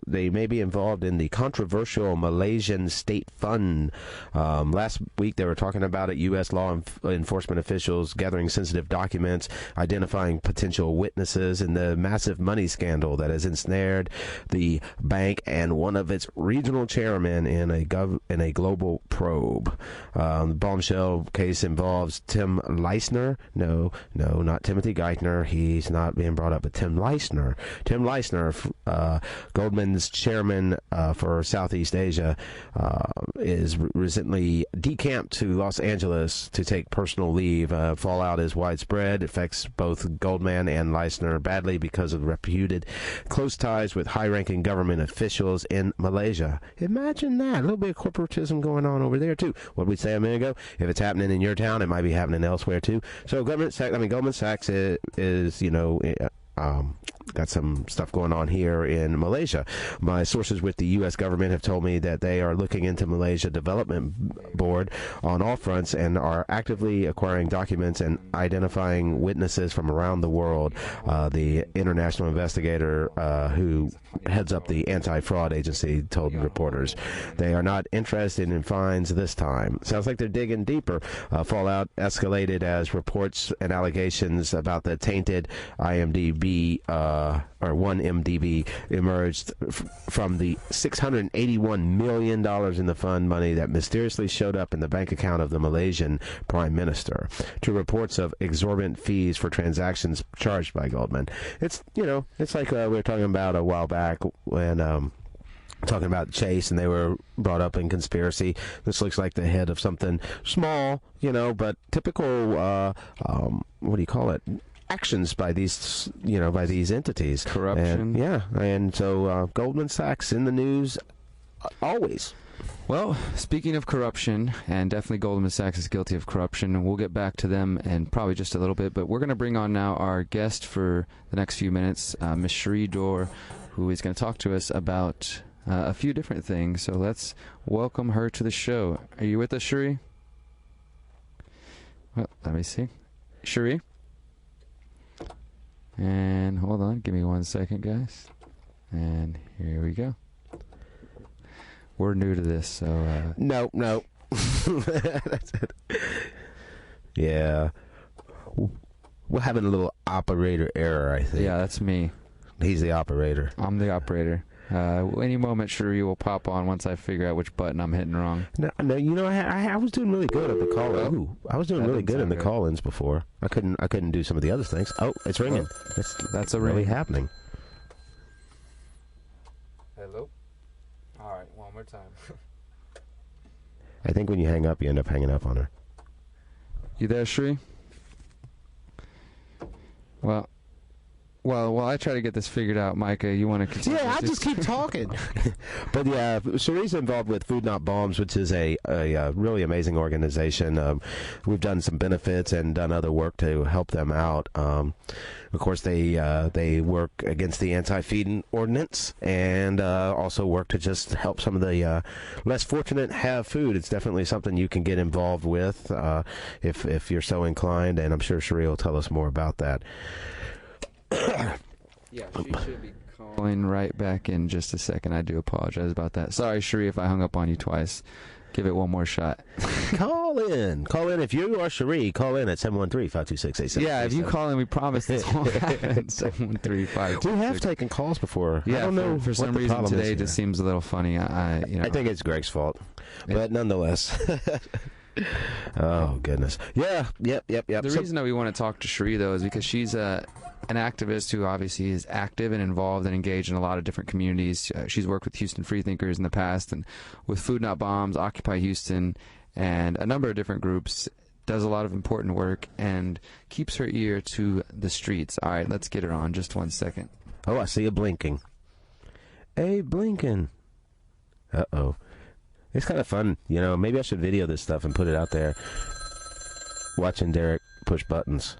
they may be involved in the controversial Malaysian state fund. Last week they were talking about it. U.S. law enforcement officials gathering sensitive documents, identifying potential witnesses in the massive money scandal that has ensnared the bank and one of its regional chairmen in a global probe. The bombshell case involves Tim Leissner. No, not Timothy Geithner. He's not being brought up, but Tim Leissner. Tim Leissner, Goldman's chairman for Southeast Asia, is recently decamped to Los Angeles to take personal leave. Fallout is widespread. It affects both Goldman and Leissner badly because of reputed close ties with high-ranking government officials in Malaysia. Imagine that. A little bit of corporatism going on over there, too. What did we say a minute ago? If it's happening in your town, it might be happening elsewhere, too. So Goldman Sachs is got some stuff going on here in Malaysia. My sources with the U.S. government have told me that they are looking into Malaysia Development Board on all fronts and are actively acquiring documents and identifying witnesses from around the world. The international investigator who heads up the anti-fraud agency told reporters they are not interested in fines this time. Sounds like they're digging deeper. Fallout escalated as reports and allegations about the tainted IMDb or 1MDB emerged from the $681 million in the fund money that mysteriously showed up in the bank account of the Malaysian Prime Minister, to reports of exorbitant fees for transactions charged by Goldman. It's like we were talking about a while back when talking about Chase, and they were brought up in conspiracy. This looks like the head of something small, but typical, what do you call it? Actions by these entities. Corruption. And so Goldman Sachs in the news always. Well, speaking of corruption, and definitely Goldman Sachs is guilty of corruption, we'll get back to them in probably just a little bit, but we're going to bring on now our guest for the next few minutes, Miss Shere Dore, who is going to talk to us about a few different things. So let's welcome her to the show. Are you with us, Shere? Well, let me see. Shere? And hold on, give me 1 second, guys. And here we go. We're new to this, so... No. That's it. Yeah. We're having a little operator error, I think. Yeah, that's me. He's the operator. I'm the operator. Any moment, Shere will pop on once I figure out which button I'm hitting wrong. No, I was doing really good at the call. Ooh, I was doing really good in the call-ins before. I couldn't do some of the other things. Oh, it's ringing. That's a really ring. happening. Hello. All right, one more time. I think when you hang up, you end up hanging up on her. You there, Shere? Well, while I try to get this figured out, Micah, you want to continue? Yeah, I'll just keep talking. But yeah, Shere's involved with Food Not Bombs, which is a really amazing organization. We've done some benefits and done other work to help them out. Of course, they work against the anti-feeding ordinance and also work to just help some of the less fortunate have food. It's definitely something you can get involved with if you're so inclined, and I'm sure Shere will tell us more about that. Yeah, she should be calling right back in just a second. I do apologize about that. Sorry, Shere, if I hung up on you twice. Give it one more shot. Call in if you are Shere. Call in at 713-526-8737. Yeah, if you call in, we promise this won't happen. 713-526. We have taken calls before. Yeah, I don't know for some reason today it just seems a little funny. I think it's Greg's fault, but nonetheless. Oh goodness. Yeah. Yep. The reason that we want to talk to Shere though is because she's an activist who obviously is active and involved and engaged in a lot of different communities. She's worked with Houston Freethinkers in the past and with Food Not Bombs, Occupy Houston, and a number of different groups. Does a lot of important work and keeps her ear to the streets. All right, let's get her on. Just 1 second. Oh, I see a blinking. Hey, blinking. Uh-oh. It's kind of fun, you know. Maybe I should video this stuff and put it out there. Watching Derrick push buttons.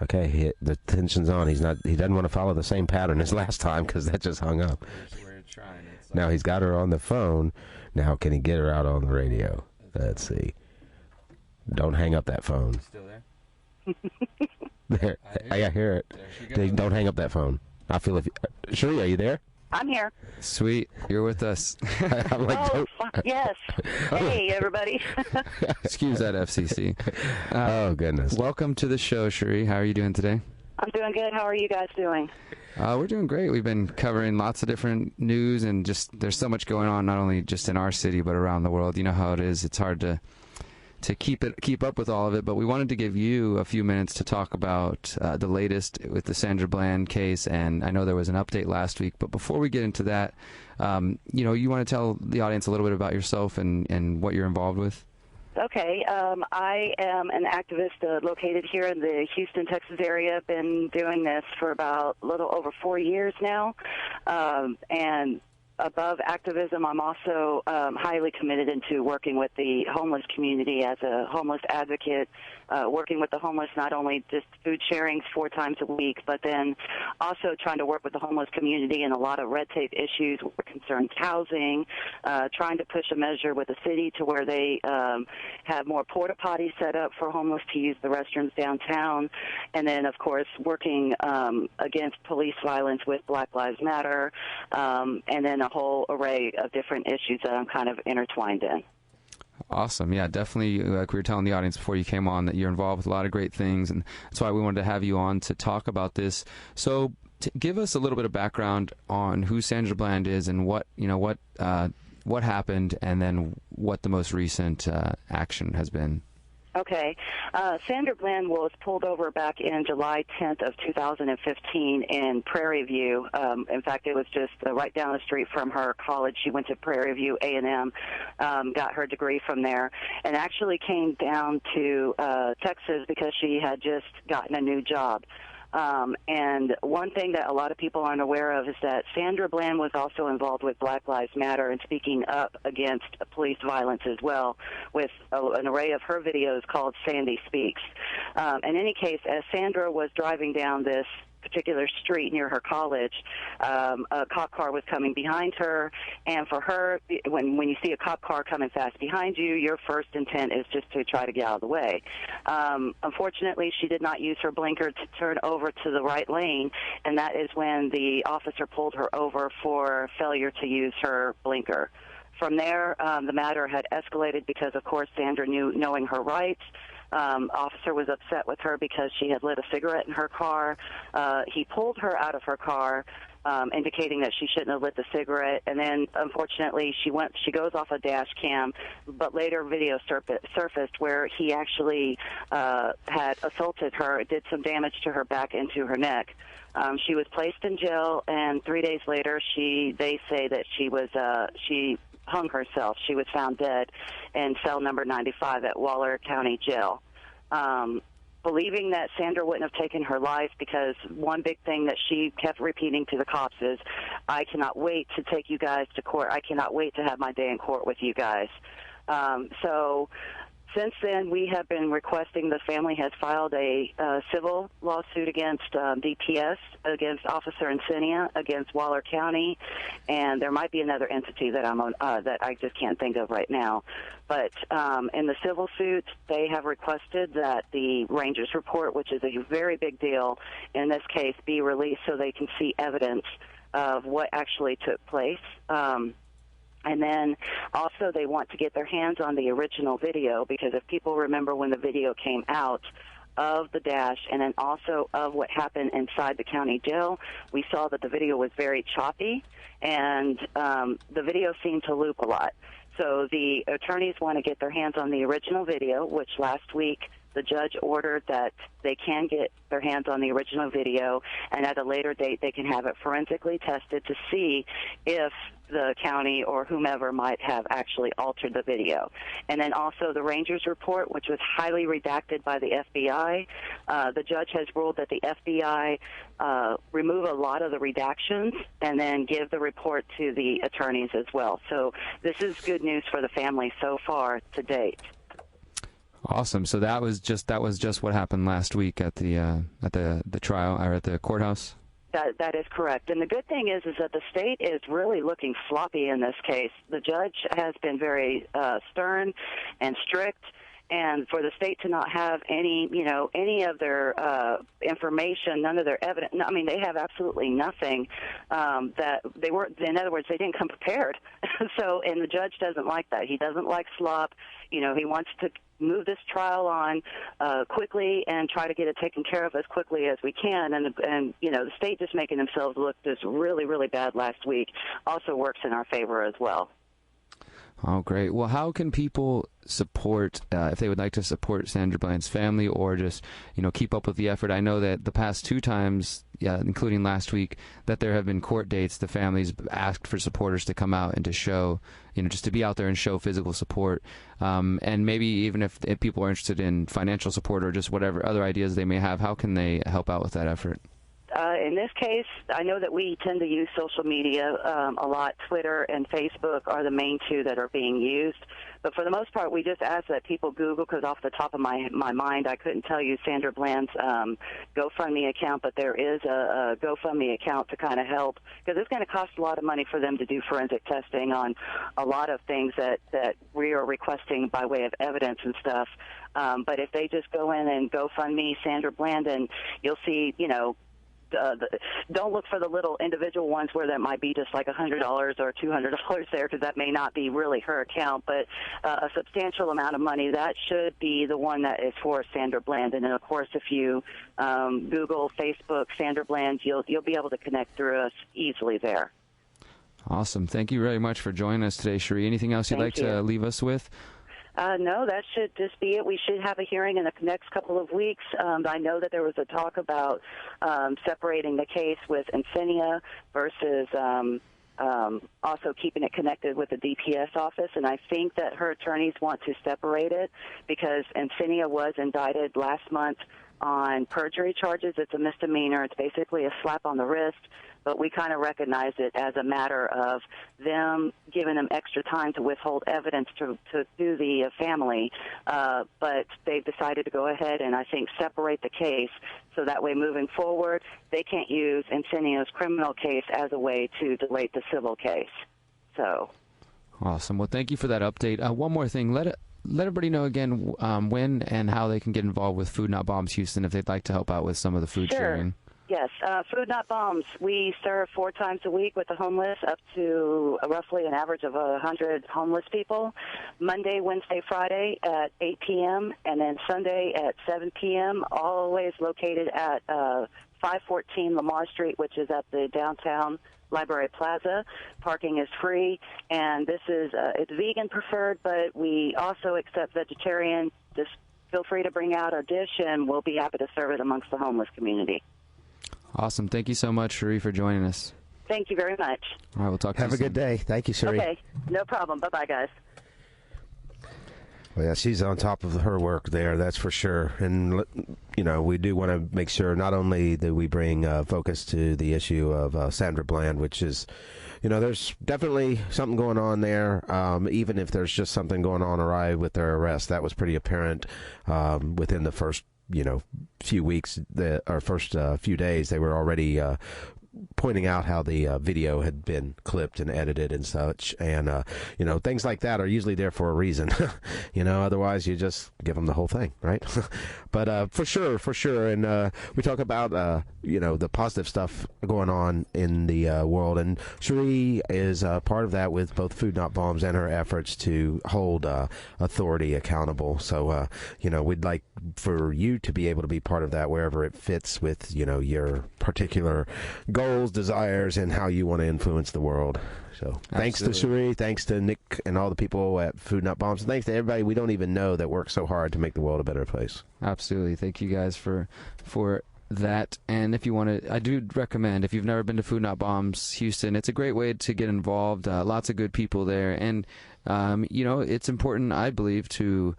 Okay, the tension's on. He doesn't want to follow the same pattern as last time because that just hung up. We're trying. Now he's got her on the phone. Now can he get her out on the radio? Let's see. Don't hang up that phone. Still there? There. I hear it. Don't hang up that phone. I feel Shere, are you there? I'm here. Sweet, you're with us. I'm like, yes. Hey, everybody. Excuse that, FCC. Oh, goodness. Welcome to the show, Shere. How are you doing today? I'm doing good. How are you guys doing? We're doing great. We've been covering lots of different news, and just there's so much going on, not only just in our city, but around the world. You know how it is. It's hard to keep up with all of it, but we wanted to give you a few minutes to talk about the latest with the Sandra Bland case, and I know there was an update last week, but before we get into that, you want to tell the audience a little bit about yourself and what you're involved with? Okay. I am an activist located here in the Houston, Texas area. Been doing this for about a little over 4 years now, and above activism, I'm also highly committed into working with the homeless community as a homeless advocate, working with the homeless, not only just food sharings 4 times a week, but then also trying to work with the homeless community in a lot of red tape issues that concerns housing, trying to push a measure with the city to where they have more porta potties set up for homeless to use the restrooms downtown, and then, of course, working against police violence with Black Lives Matter, and then a whole array of different issues that I'm kind of intertwined in. Awesome. Yeah, definitely. Like we were telling the audience before you came on, that you're involved with a lot of great things, and that's why we wanted to have you on to talk about this. So give us a little bit of background on who Sandra Bland is and what happened, and then what the most recent action has been. Okay. Sandra Bland was pulled over back in July 10th of 2015 in Prairie View. In fact, it was just right down the street from her college. She went to Prairie View A&M, got her degree from there, and actually came down to Texas because she had just gotten a new job. And one thing that a lot of people aren't aware of is that Sandra Bland was also involved with Black Lives Matter and speaking up against police violence as well, with an array of her videos called Sandy Speaks. In any case, as Sandra was driving down this particular street near her college, a cop car was coming behind her, and for her, when you see a cop car coming fast behind you, your first intent is just to try to get out of the way. Unfortunately, she did not use her blinker to turn over to the right lane, and that is when the officer pulled her over for failure to use her blinker. From there, the matter had escalated because, of course, Sandra knowing her rights. Officer was upset with her because she had lit a cigarette in her car. He pulled her out of her car, indicating that she shouldn't have lit the cigarette. And then, unfortunately, she goes off a dash cam, but later video surfaced where he actually had assaulted her, did some damage to her back and to her neck. She was placed in jail, and 3 days later, they say that she hung herself. She was found dead in cell number 95 at Waller County Jail. Believing that Sandra wouldn't have taken her life, because one big thing that she kept repeating to the cops is, I cannot wait to take you guys to court. I cannot wait to have my day in court with you guys. So since then, we have been requesting, the family has filed a civil lawsuit against DPS, against Officer Insignia, against Waller County, and there might be another entity that that I just can't think of right now. But in the civil suit, they have requested that the Rangers report, which is a very big deal in this case, be released so they can see evidence of what actually took place. And then also they want to get their hands on the original video, because if people remember when the video came out of the dash and then also of what happened inside the county jail, we saw that the video was very choppy, and the video seemed to loop a lot. So the attorneys want to get their hands on the original video, which last week the judge ordered that they can get their hands on the original video, and at a later date they can have it forensically tested to see if the county or whomever might have actually altered the video. And then also the Rangers report, which was highly redacted by the FBI. The judge has ruled that the FBI remove a lot of the redactions and then give the report to the attorneys as well. So this is good news for the family so far to date. Awesome. So that was just what happened last week at the trial, or at the courthouse. That is correct. And the good thing is that the state is really looking sloppy in this case. The judge has been very stern and strict, and for the state to not have any of their information, none of their evidence. I mean, they have absolutely nothing that they weren't. In other words, they didn't come prepared. So, and the judge doesn't like that. He doesn't like slop. He wants to move this trial on quickly and try to get it taken care of as quickly as we can. And the state just making themselves look just really, really bad last week also works in our favor as well. Oh, great. Well, how can people support, if they would like to support Sandra Bland's family, or just, keep up with the effort? I know that the past 2 times, including last week, that there have been court dates. The families asked for supporters to come out and to show, just to be out there and show physical support. And maybe even if people are interested in financial support or just whatever other ideas they may have, how can they help out with that effort? In this case, I know that we tend to use social media a lot. Twitter and Facebook are the main 2 that are being used. But for the most part, we just ask that people Google, because off the top of my mind, I couldn't tell you Sandra Bland's GoFundMe account, but there is a GoFundMe account to kind of help, because it's going to cost a lot of money for them to do forensic testing on a lot of things that we are requesting by way of evidence and stuff. But if they just go in and GoFundMe Sandra Bland, and you'll see, don't look for the little individual ones where that might be just like $100 or $200 there, because that may not be really her account, but a substantial amount of money, that should be the one that is for Sandra Bland. And then, of course, if you Google, Facebook, Sandra Bland, you'll be able to connect through us easily there. Awesome. Thank you very much for joining us today, Shere. Anything else you'd like to leave us with? No, that should just be it. We should have a hearing in the next couple of weeks. I know that there was a talk about separating the case with Infinia versus also keeping it connected with the DPS office, and I think that her attorneys want to separate it because Infinia was indicted last month on perjury charges. It's a misdemeanor. It's basically a slap on the wrist, but we kind of recognize it as a matter of them giving them extra time to withhold evidence to the family. But they've decided to go ahead and, I think, separate the case so that way moving forward they can't use Infinia's criminal case as a way to delay the civil case. So. Awesome. Well, thank you for that update. One more thing. Let everybody know again when and how they can get involved with Food Not Bombs Houston if they'd like to help out with some of the food sharing. Yes, Food Not Bombs. We serve 4 times a week with the homeless, up to roughly an average of 100 homeless people. Monday, Wednesday, Friday at 8 p.m. and then Sunday at 7 p.m. Always located at 514 Lamar Street, which is at the downtown Library Plaza. Parking is free, and this is it's vegan preferred, but we also accept vegetarian. Just feel free to bring out a dish, and we'll be happy to serve it amongst the homeless community. Awesome. Thank you so much, Shere, for joining us. Thank you very much. All right, we'll talk to you soon. Have a good day. Thank you, Shere. Okay, no problem. Bye-bye, guys. Well, yeah, she's on top of her work there, that's for sure. And, we do want to make sure not only that we bring focus to the issue of Sandra Bland, which is, there's definitely something going on there, even if there's just something going on awry with their arrest. That was pretty apparent within the first few weeks, or first few days. They were already pointing out how the video had been clipped and edited and such, and things like that are usually there for a reason. Otherwise you just give them the whole thing, right? But for sure, and we talk about the positive stuff going on in the world, and Shere is part of that with both Food Not Bombs and her efforts to hold authority accountable. So we'd like for you to be able to be part of that wherever it fits with your particular goals, desires, and how you want to influence the world. So thanks to Shere, thanks to Nick and all the people at Food Not Bombs, and thanks to everybody we don't even know that works so hard to make the world a better place. Absolutely. Thank you guys for that. And if you want to, I do recommend, if you've never been to Food Not Bombs Houston, it's a great way to get involved. Lots of good people there, and it's important, I believe, to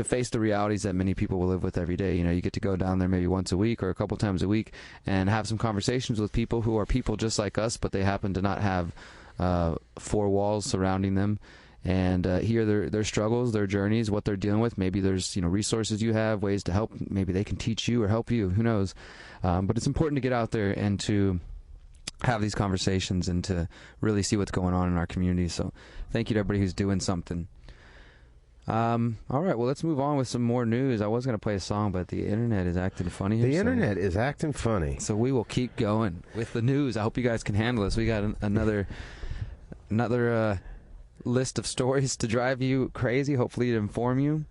face the realities that many people will live with every day. You get to go down there maybe once a week or a couple times a week and have some conversations with people who are people just like us, but they happen to not have four walls surrounding them, and hear their struggles, their journeys, what they're dealing with. Maybe there's resources you have, ways to help. Maybe they can teach you or help you. Who knows? But it's important to get out there and to have these conversations and to really see what's going on in our community. So thank you to everybody who's doing something. All right, well, let's move on with some more news. I was going to play a song, but the internet is acting funny here. The internet is acting funny. So we will keep going with the news. I hope you guys can handle this. We got another list of stories to drive you crazy, hopefully to inform you.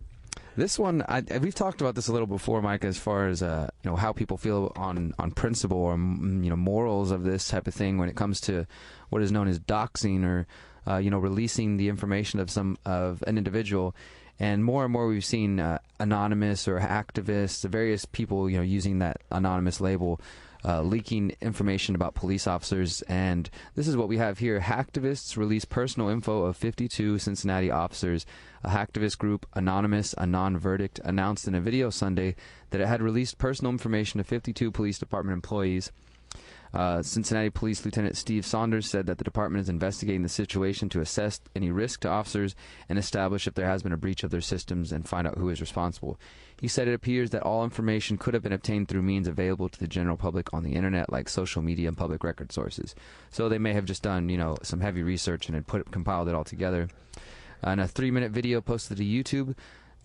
This one, we've talked about this a little before, Micah, as far as how people feel on principle or morals of this type of thing when it comes to what is known as doxing or releasing the information of an individual. And more we've seen anonymous or hacktivists, various people using that anonymous label, leaking information about police officers. And this is what we have here. Hacktivists release personal info of 52 Cincinnati officers. A hacktivist group, Anonymous, a non-verdict, announced in a video Sunday that it had released personal information of 52 police department employees. Cincinnati Police Lieutenant Steve Saunders said that the department is investigating the situation to assess any risk to officers and establish if there has been a breach of their systems and find out who is responsible. He said it appears that all information could have been obtained through means available to the general public on the internet, like social media and public record sources. So they may have just done, some heavy research and had compiled it all together. In a 3-minute video posted to YouTube,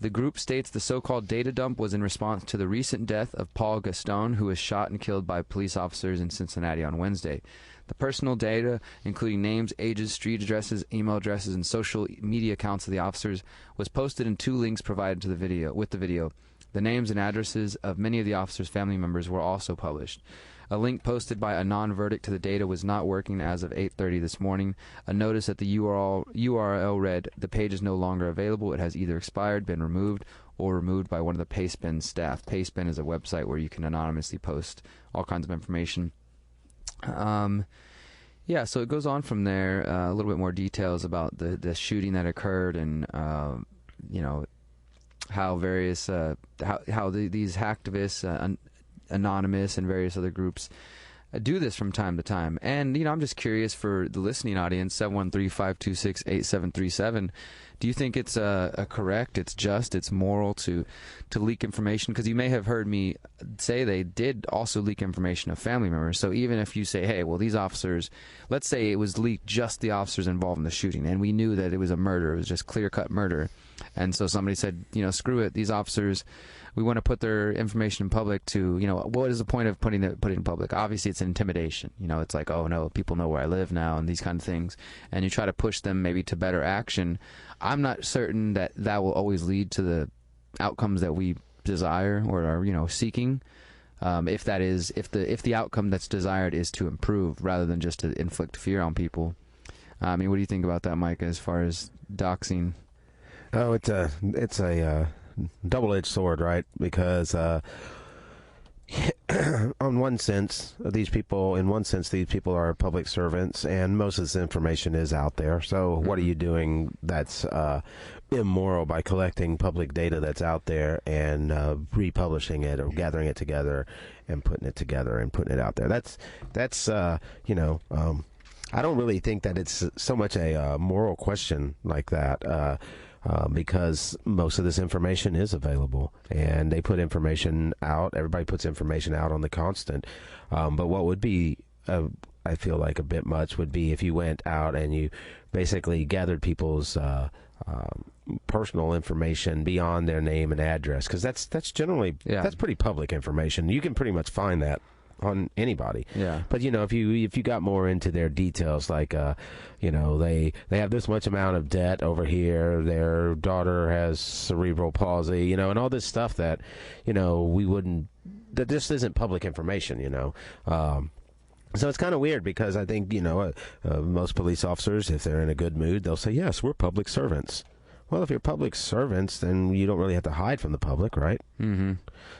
the group states the so-called data dump was in response to the recent death of Paul Gaston, who was shot and killed by police officers in Cincinnati on Wednesday. The personal data, including names, ages, street addresses, email addresses, and social media accounts of the officers, was posted in 2 links provided to the video. The names and addresses of many of the officers' family members were also published. A link posted by a non-verdict to the data was not working as of 8:30 this morning. A notice at the URL read, "The page is no longer available. It has either expired, been removed, or removed by one of the Pastebin staff." Pastebin is a website where you can anonymously post all kinds of information. So it goes on from there. A little bit more details about the shooting that occurred and how various these hacktivists, Anonymous and various other groups do this from time to time. And I'm just curious for the listening audience, 713-526-8737, do you think it's correct, it's just, it's moral to leak information? Because you may have heard me say they did also leak information of family members. So even if you say, hey, well, these officers, let's say it was leaked just the officers involved in the shooting, and we knew that it was a murder, it was just clear-cut murder, and so somebody said, screw it, these officers, we want to put their information in public to, what is the point of putting it in public? Obviously, it's an intimidation. It's like, oh, no, people know where I live now and these kind of things. And you try to push them maybe to better action. I'm not certain that will always lead to the outcomes that we desire or are, seeking. If the outcome that's desired is to improve rather than just to inflict fear on people. What do you think about that, Micah, as far as doxing? Oh, it's a double-edged sword, right? Because on one sense, these people are public servants, and most of this information is out there. So what are you doing that's immoral by collecting public data that's out there and republishing it or gathering it together and putting it together and putting it out there? That's I don't really think that it's so much a moral question like that. Because most of this information is available, and they put information out. Everybody puts information out on the constant. But what would be I feel like a bit much would be if you went out and you basically gathered people's personal information beyond their name and address, because that's generally that's pretty public information. You can pretty much find that on anybody. Yeah. But if you got more into their details, like they have this much amount of debt over here, their daughter has cerebral palsy, and all this stuff that we wouldn't, that just isn't public information. So it's kind of weird, because I think most police officers, if they're in a good mood, they'll say, yes, we're public servants. Well, if you're public servants, then you don't really have to hide from the public, right? Mm-hmm.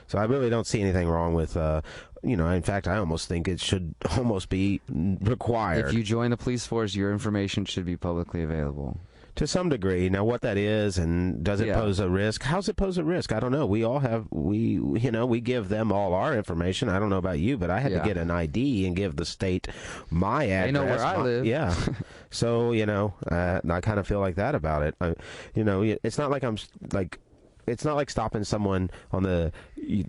So I really don't see anything wrong with, in fact, I almost think it should almost be required. If you join the police force, your information should be publicly available. To some degree. Now, what that is, and does it pose a risk? How's it pose a risk? I don't know. We all have, we give them all our information. I don't know about you, but I had to get an ID and give the state my address. They know where I live. Yeah. So, I kind of feel like that about it. It's not like it's not like stopping someone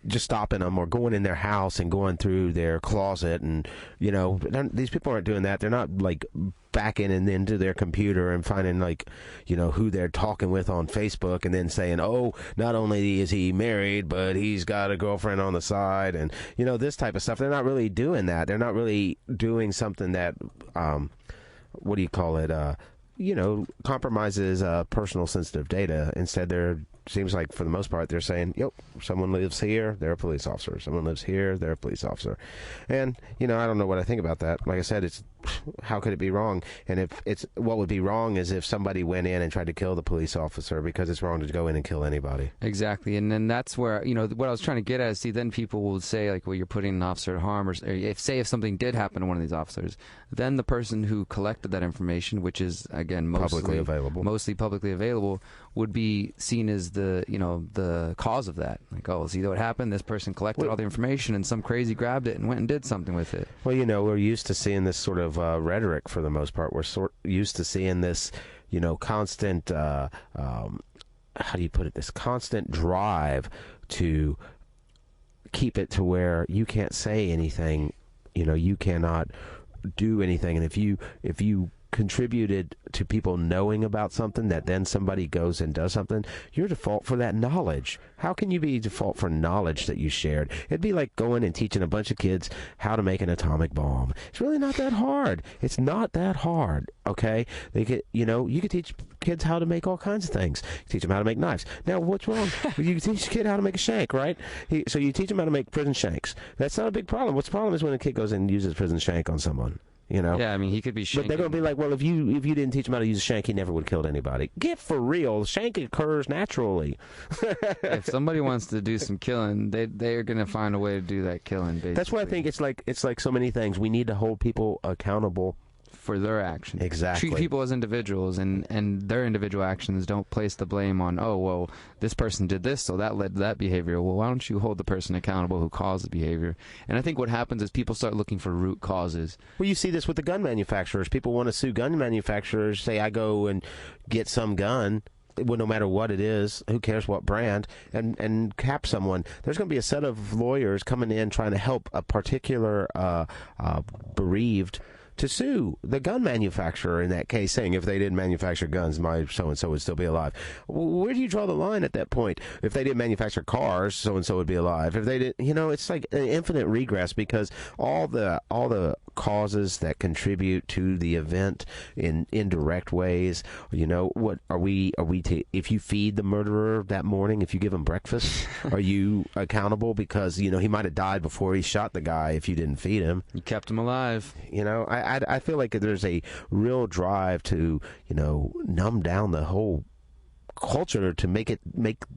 just stopping them or going in their house and going through their closet, and these people aren't doing that. They're not like backing into their computer and finding who they're talking with on Facebook, and then saying, oh, not only is he married, but he's got a girlfriend on the side, and this type of stuff. They're not really doing that. They're not really doing something that what do you call it? Compromises personal sensitive data. Instead, seems like for the most part they're saying, yep, someone lives here, they're a police officer. Someone lives here, they're a police officer. And I don't know what I think about that. Like I said, it's how could it be wrong? And if it's what would be wrong is if somebody went in and tried to kill the police officer, because it's wrong to go in and kill anybody. Exactly. And then that's where what I was trying to get at is, then people will say, like, well, you're putting an officer at harm, or if something did happen to one of these officers, then the person who collected that information, which is again mostly publicly available, would be seen as the cause of that. Like, oh, see what happened? This person collected all the information, and some crazy grabbed it and went and did something with it. Well, we're used to seeing this sort of rhetoric for the most part. We're used to seeing this, constant, how do you put it? This constant drive to keep it to where you can't say anything. You cannot do anything, and if you contributed to people knowing about something that then somebody goes and does something, you're default for that knowledge. How can you be default for knowledge that you shared? It'd be like going and teaching a bunch of kids how to make an atomic bomb. It's really not that hard. It's not that hard, okay? They could, you could teach kids how to make all kinds of things. You teach them how to make knives. Now, what's wrong? You teach a kid how to make a shank, right? So you teach them how to make prison shanks. That's not a big problem. What's the problem is when a kid goes and uses prison shank on someone. Yeah, I mean, he could be shanking. But they're going to be like, well, if you didn't teach him how to use a shank, he never would have killed anybody. Get for real. Shank occurs naturally. If somebody wants to do some killing, they're going to find a way to do that killing, basically. That's why I think it's like so many things. We need to hold people accountable for their actions. Exactly. Treat people as individuals, and their individual actions. Don't place the blame on, oh, well, this person did this, so that led to that behavior. Well, why don't you hold the person accountable who caused the behavior? And I think what happens is people start looking for root causes. Well, you see this with the gun manufacturers. People want to sue gun manufacturers, say, I go and get some gun, well, no matter what it is, who cares what brand, and cap someone. There's going to be a set of lawyers coming in trying to help a particular bereaved to sue the gun manufacturer in that case, saying if they didn't manufacture guns, my so-and-so would still be alive. Where do you draw the line at that point? If they didn't manufacture cars, so-and-so would be alive. If they didn't, it's like an infinite regress, because all the causes that contribute to the event in indirect ways, what are we if you feed the murderer that morning, if you give him breakfast, are you accountable? Because, he might have died before he shot the guy if you didn't feed him. You kept him alive. I feel like there's a real drive to, numb down the whole culture to make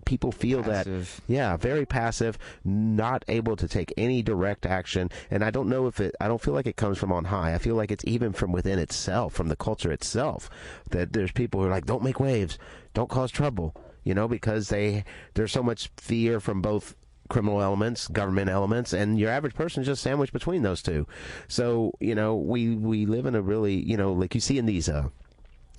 people feel passive. Very passive, not able to take any direct action. And I don't know I don't feel like it comes from on high. I feel like it's even from within itself, from the culture itself, that there's people who are like, don't make waves, don't cause trouble, because there's so much fear from both criminal elements, government elements, and your average person is just sandwiched between those two. So, we live in a really, like you see in these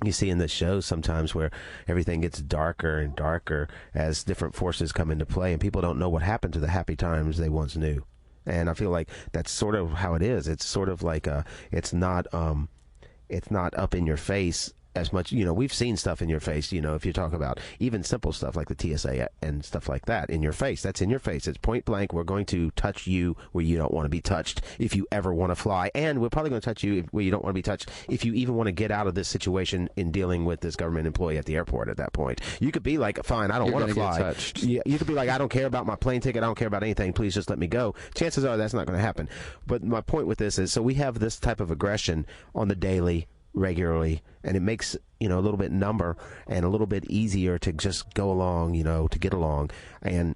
you see in the shows sometimes where everything gets darker and darker as different forces come into play, and people don't know what happened to the happy times they once knew. And I feel like that's sort of how it is. It's sort of like it's not up in your face as much. We've seen stuff in your face, if you talk about even simple stuff like the TSA and stuff like that in your face. That's in your face. It's point blank. We're going to touch you where you don't want to be touched if you ever want to fly. And we're probably going to touch you where you don't want to be touched if you even want to get out of this situation in dealing with this government employee at the airport at that point. You could be like, fine, I don't want to fly. Get touched. Yeah, you could be like, I don't care about my plane ticket. I don't care about anything. Please just let me go. Chances are that's not going to happen. But my point with this is, so we have this type of aggression on the daily, regularly, and it makes a little bit number and a little bit easier to just go along, to get along. And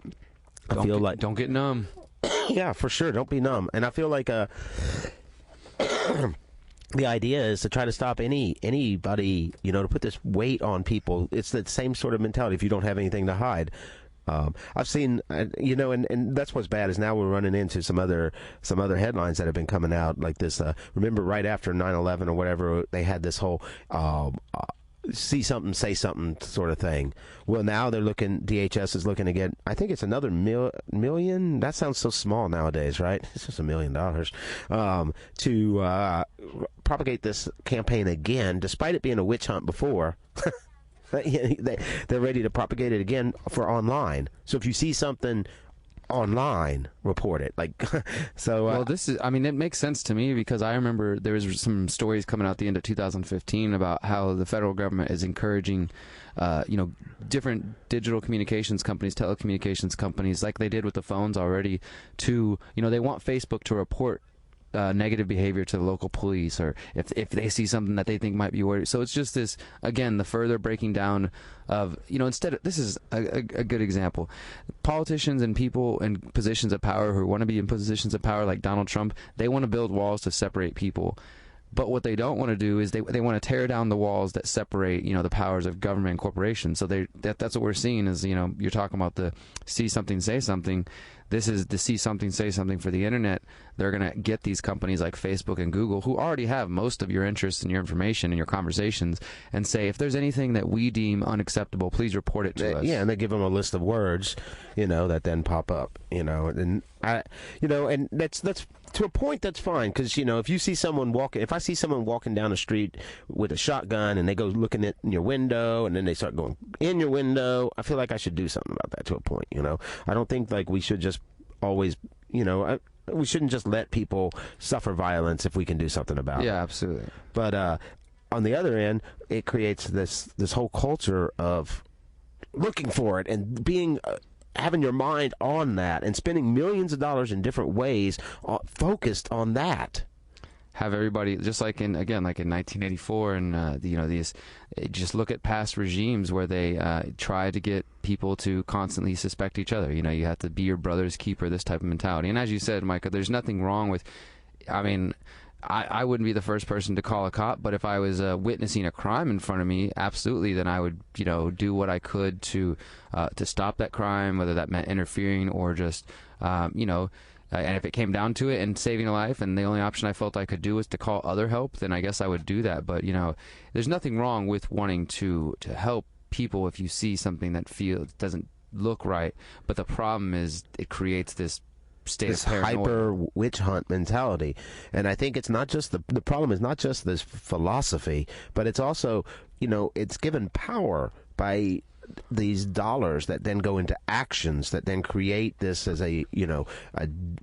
I feel like don't get numb. Yeah, for sure, don't be numb. And I feel like the idea is to try to stop anybody, to put this weight on people. It's that same sort of mentality. If you don't have anything to hide. I've seen, and that's what's bad is now we're running into some other headlines that have been coming out like this. Remember, right after 9/11 or whatever, they had this whole see something, say something sort of thing. Well, now they're looking. DHS is looking to get. I think it's another million. That sounds so small nowadays, right? It's just $1 million to propagate this campaign again, despite it being a witch hunt before. They're ready to propagate it again for online. So if you see something online, report it. Well, it makes sense to me because I remember there was some stories coming out at the end of 2015 about how the federal government is encouraging different digital communications companies, telecommunications companies, like they did with the phones already, to they want Facebook to report negative behavior to the local police, or if they see something that they think might be worried. So it's just this, again, the further breaking down of, instead of, this is a good example. Politicians and people in positions of power who want to be in positions of power, like Donald Trump, they want to build walls to separate people. But what they don't want to do is they want to tear down the walls that separate, the powers of government and corporations. So that's what we're seeing is, you're talking about the see something, say something. This is the see something, say something for the internet. They're going to get these companies like Facebook and Google, who already have most of your interests and your information and your conversations, and say, if there's anything that we deem unacceptable, please report it to us. Yeah, and they give them a list of words, that then pop up, and and that's to a point that's fine, because if you see someone if I see someone walking down the street with a shotgun and they go looking at your window and then they start going in your window, I feel like I should do something about that to a point. I don't think we should just always, we shouldn't just let people suffer violence if we can do something about it. Yeah, absolutely. But on the other end, it creates this whole culture of looking for it and being having your mind on that and spending millions of dollars in different ways focused on that. Have everybody, just like in 1984, and these, just look at past regimes where they try to get people to constantly suspect each other. You have to be your brother's keeper, this type of mentality. And as you said, Micah, there's nothing wrong with, I wouldn't be the first person to call a cop, but if I was witnessing a crime in front of me, absolutely, then I would, do what I could to stop that crime, whether that meant interfering or just, and if it came down to it and saving a life, and the only option I felt I could do was to call other help, then I guess I would do that. But, there's nothing wrong with wanting to help people if you see something that doesn't look right. But the problem is it creates this state of paranoia. Hyper witch hunt mentality. And I think it's not just the problem is not just this philosophy, but it's also, it's given power by these dollars that then go into actions that then create this as a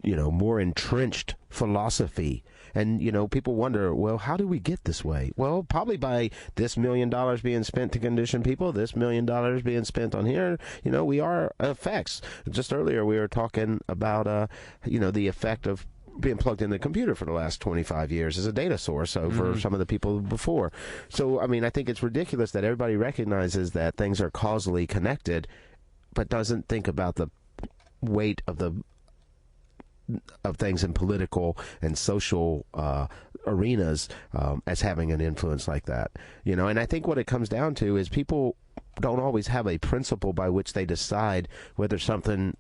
more entrenched philosophy. And people wonder, well, how do we get this way? Well, probably by this $1 million being spent to condition people, this $1 million being spent on here. We are effects. Just earlier we were talking about the effect of being plugged in the computer for the last 25 years as a data source over some of the people before. So, I think it's ridiculous that everybody recognizes that things are causally connected, but doesn't think about the weight of things in political and social arenas as having an influence like that. And I think what it comes down to is people don't always have a principle by which they decide whether something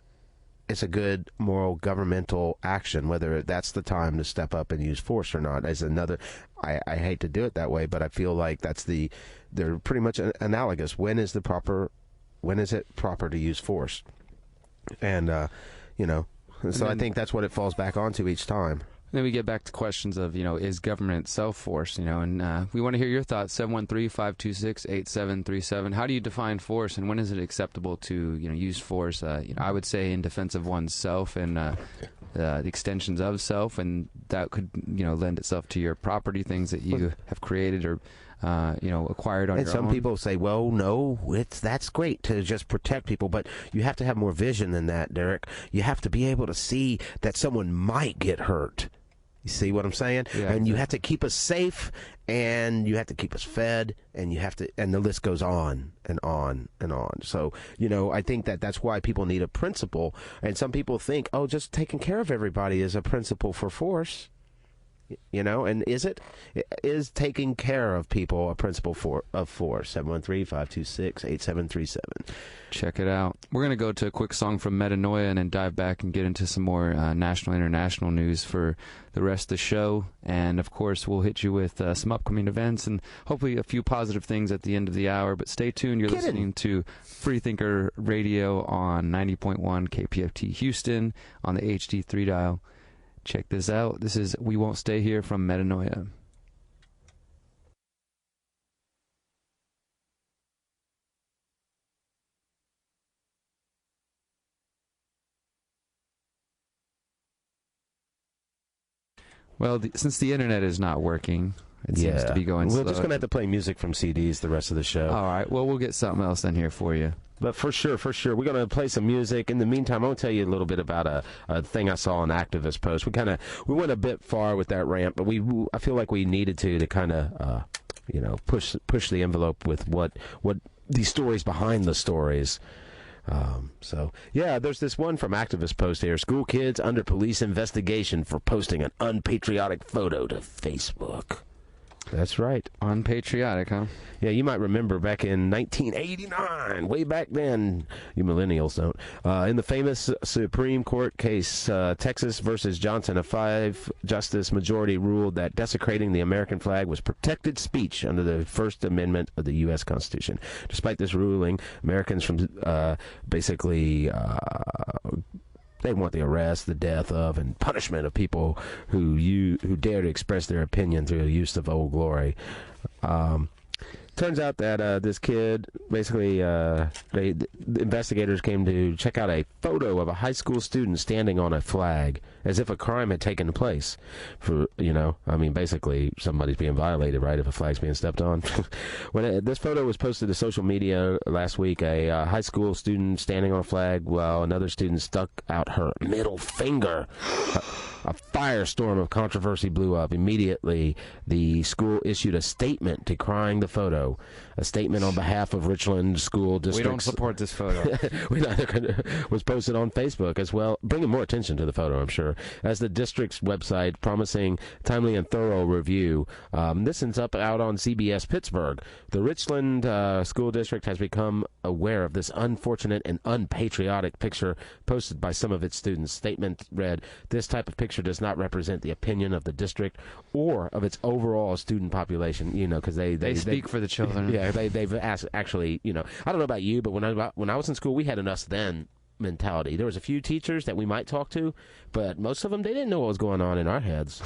it's a good moral governmental action, whether that's the time to step up and use force or not. As another, I hate to do it that way, but I feel like they're pretty much analogous. When is it proper to use force? And And so I think that's what it falls back onto each time. Then we get back to questions of, is government itself force, and we want to hear your thoughts, 713-526-8737. How do you define force, and when is it acceptable to, use force? I would say in defense of oneself and the extensions of self, and that could, lend itself to your property, things that you have created or, acquired on your own. And some people say, well, no, that's great to just protect people, but you have to have more vision than that, Derrick. You have to be able to see that someone might get hurt. You see what I'm saying? Yeah, and you have to keep us safe, and you have to keep us fed, and and the list goes on and on and on. So, I think that's why people need a principle. And some people think, oh, just taking care of everybody is a principle for force. And is taking care of people a principle of force? 713-526-8737. Check it out. We're going to go to a quick song from Metanoia and then dive back and get into some more national, international news for the rest of the show. And, of course, we'll hit you with some upcoming events and hopefully a few positive things at the end of the hour. But stay tuned. You're listening to Freethinker Radio on 90.1 KPFT Houston on the HD3 dial. Check this out. This is We Won't Stay Here from Metanoia. Well, since the internet is not working, it seems to be going slow. We're just going to have to play music from CDs the rest of the show. All right. Well, we'll get something else in here for you. But for sure, we're going to play some music. In the meantime, I'll tell you a little bit about a thing I saw on Hacktivists post. We went a bit far with that rant, but I feel like we needed to kind of push the envelope with what these stories behind the stories. There's this one from Hacktivists post here. School kids under police investigation for posting an unpatriotic photo to Facebook. That's right. Unpatriotic, huh? Yeah, you might remember back in 1989, way back then, you millennials don't, in the famous Supreme Court case, Texas versus Johnson, a 5-justice majority ruled that desecrating the American flag was protected speech under the First Amendment of the U.S. Constitution. Despite this ruling, Americans from they want the arrest, the death of, and punishment of people who dare to express their opinion through the use of Old Glory. Turns out that this kid, basically, the investigators came to check out a photo of a high school student standing on a flag, as if a crime had taken place. Basically, somebody's being violated, right, if a flag's being stepped on. When this photo was posted to social media last week, a high school student standing on a flag while another student stuck out her middle finger. A firestorm of controversy blew up. Immediately, the school issued a statement decrying the photo. A statement on behalf of Richland School District. We don't support this photo. Was posted on Facebook as well, bringing more attention to the photo, I'm sure, as the district's website promising timely and thorough review. This ends up out on CBS Pittsburgh. The Richland School District has become aware of this unfortunate and unpatriotic picture posted by some of its students. Statement read, "This type of picture does not represent the opinion of the district or of its overall student population," because they speak for the children. Yeah, they've asked, actually, I don't know about you, but when I was in school, we had an us then mentality. There was a few teachers that we might talk to, but most of them, they didn't know what was going on in our heads.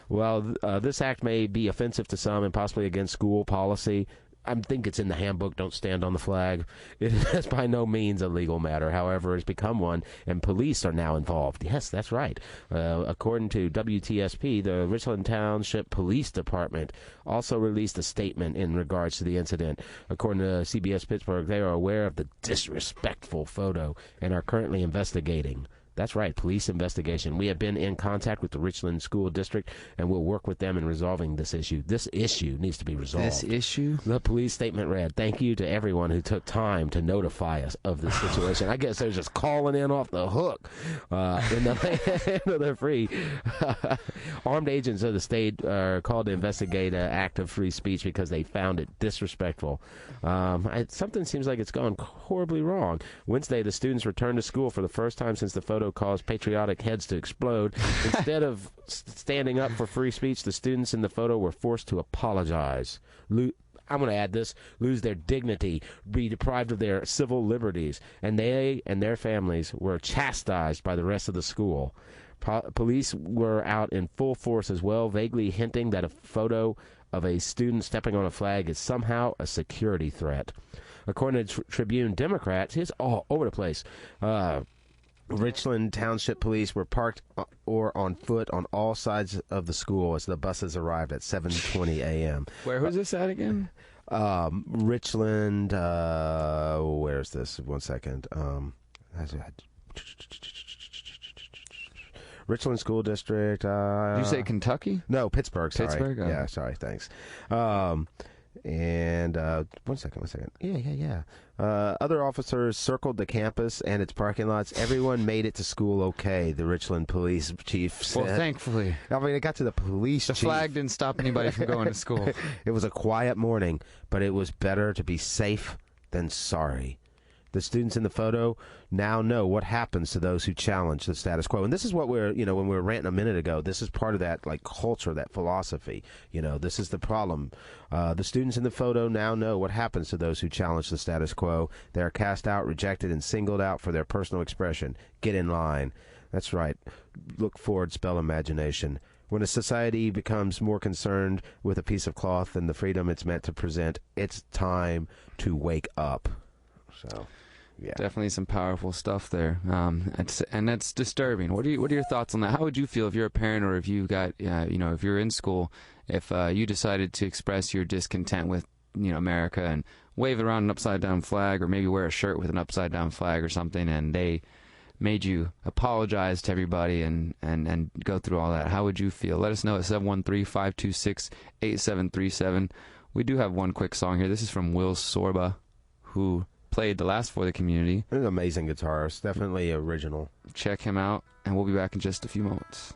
This act may be offensive to some and possibly against school policy. I think it's in the handbook, don't stand on the flag. It is by no means a legal matter. However, it's become one, and police are now involved. Yes, that's right. According to WTSP, the Richland Township Police Department also released a statement in regards to the incident. According to CBS Pittsburgh, they are aware of the disrespectful photo and are currently investigating. That's right, police investigation. We have been in contact with the Richland School District, and we'll work with them in resolving this issue. This issue needs to be resolved. This issue? The police statement read, "Thank you to everyone who took time to notify us of this situation." I guess they're just calling in off the hook. They're free. Armed agents of the state are called to investigate an act of free speech because they found it disrespectful. Something seems like it's gone horribly wrong. Wednesday, the students returned to school for the first time since the photo caused patriotic heads to explode. Instead of standing up for free speech, the students in the photo were forced to apologize. I'm going to add this, lose their dignity, be deprived of their civil liberties, and they and their families were chastised by the rest of the school. Police were out in full force as well, vaguely hinting that a photo of a student stepping on a flag is somehow a security threat. According to Tribune, Democrats, it's all over the place. Richland Township Police were parked or on foot on all sides of the school as the buses arrived at 7:20 a.m. Where was this at again? Richland, where's this? One second. Richland School District. Did you say Kentucky? No, Pittsburgh. Sorry. Pittsburgh? Oh. Yeah, sorry. Thanks. And one second. Yeah. Other officers circled the campus and its parking lots. Everyone made it to school okay, the Richland police chief said. Well, thankfully. I mean, it got to the police chief. The flag didn't stop anybody from going to school. It was a quiet morning, but it was better to be safe than sorry. The students in the photo now know what happens to those who challenge the status quo. And this is what when we were ranting a minute ago, this is part of that, like, culture, that philosophy. This is the problem. The students in the photo now know what happens to those who challenge the status quo. They are cast out, rejected, and singled out for their personal expression. Get in line. That's right. Look forward, spell imagination. When a society becomes more concerned with a piece of cloth than the freedom it's meant to present, it's time to wake up. So... yeah. Definitely some powerful stuff there, and that's disturbing. What are your thoughts on that? How would you feel if you're a parent, or if you got, if you're in school, if you decided to express your discontent with, America and wave around an upside down flag, or maybe wear a shirt with an upside down flag or something, and they made you apologize to everybody and go through all that? How would you feel? Let us know at 713-526-8737. We do have one quick song here. This is from Csorba, who played the last for the community. He's an amazing guitarist, definitely original. Check him out, and we'll be back in just a few moments.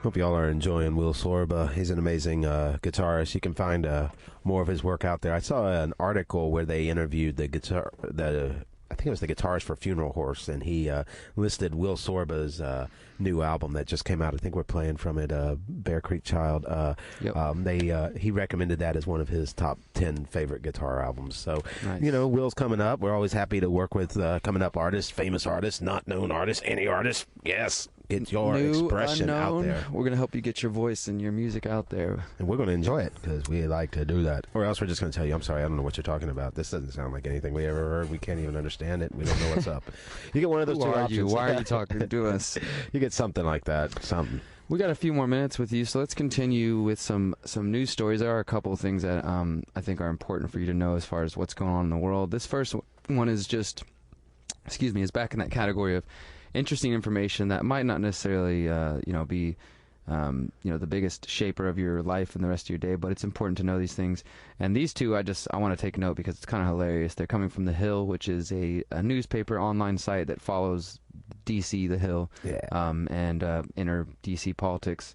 Hope y'all are enjoying Will Csorba. He's an amazing guitarist. You can find more of his work out there. I saw an article where they interviewed I think it was the guitarist for Funeral Horse, and he listed Will Csorba's new album that just came out. I think we're playing from it, Bear Creek Child. Yep. He recommended that as one of his top 10 favorite guitar albums. So, Nice. Will's coming up. We're always happy to work with coming up artists, famous artists, not known artists, any artists. Yes, get your New, expression unknown. out there. We're going to help you get your voice and your music out there. And we're going to enjoy it because we like to do that. Or else we're just going to tell you, I'm sorry, I don't know what you're talking about. This doesn't sound like anything we ever heard. We can't even understand it. We don't know what's up. You get one of those Who two are options. you? Why are you talking to us? You get something like that. Something. We got a few more minutes with you, so let's continue with some news stories. There are a couple of things that I think are important for you to know as far as what's going on in the world. This first one is just, is back in that category of interesting information that might not necessarily, be, the biggest shaper of your life and the rest of your day, but it's important to know these things. And these two, I want to take note because it's kind of hilarious. They're coming from The Hill, which is a newspaper online site that follows D.C., The Hill, and inner D.C. politics.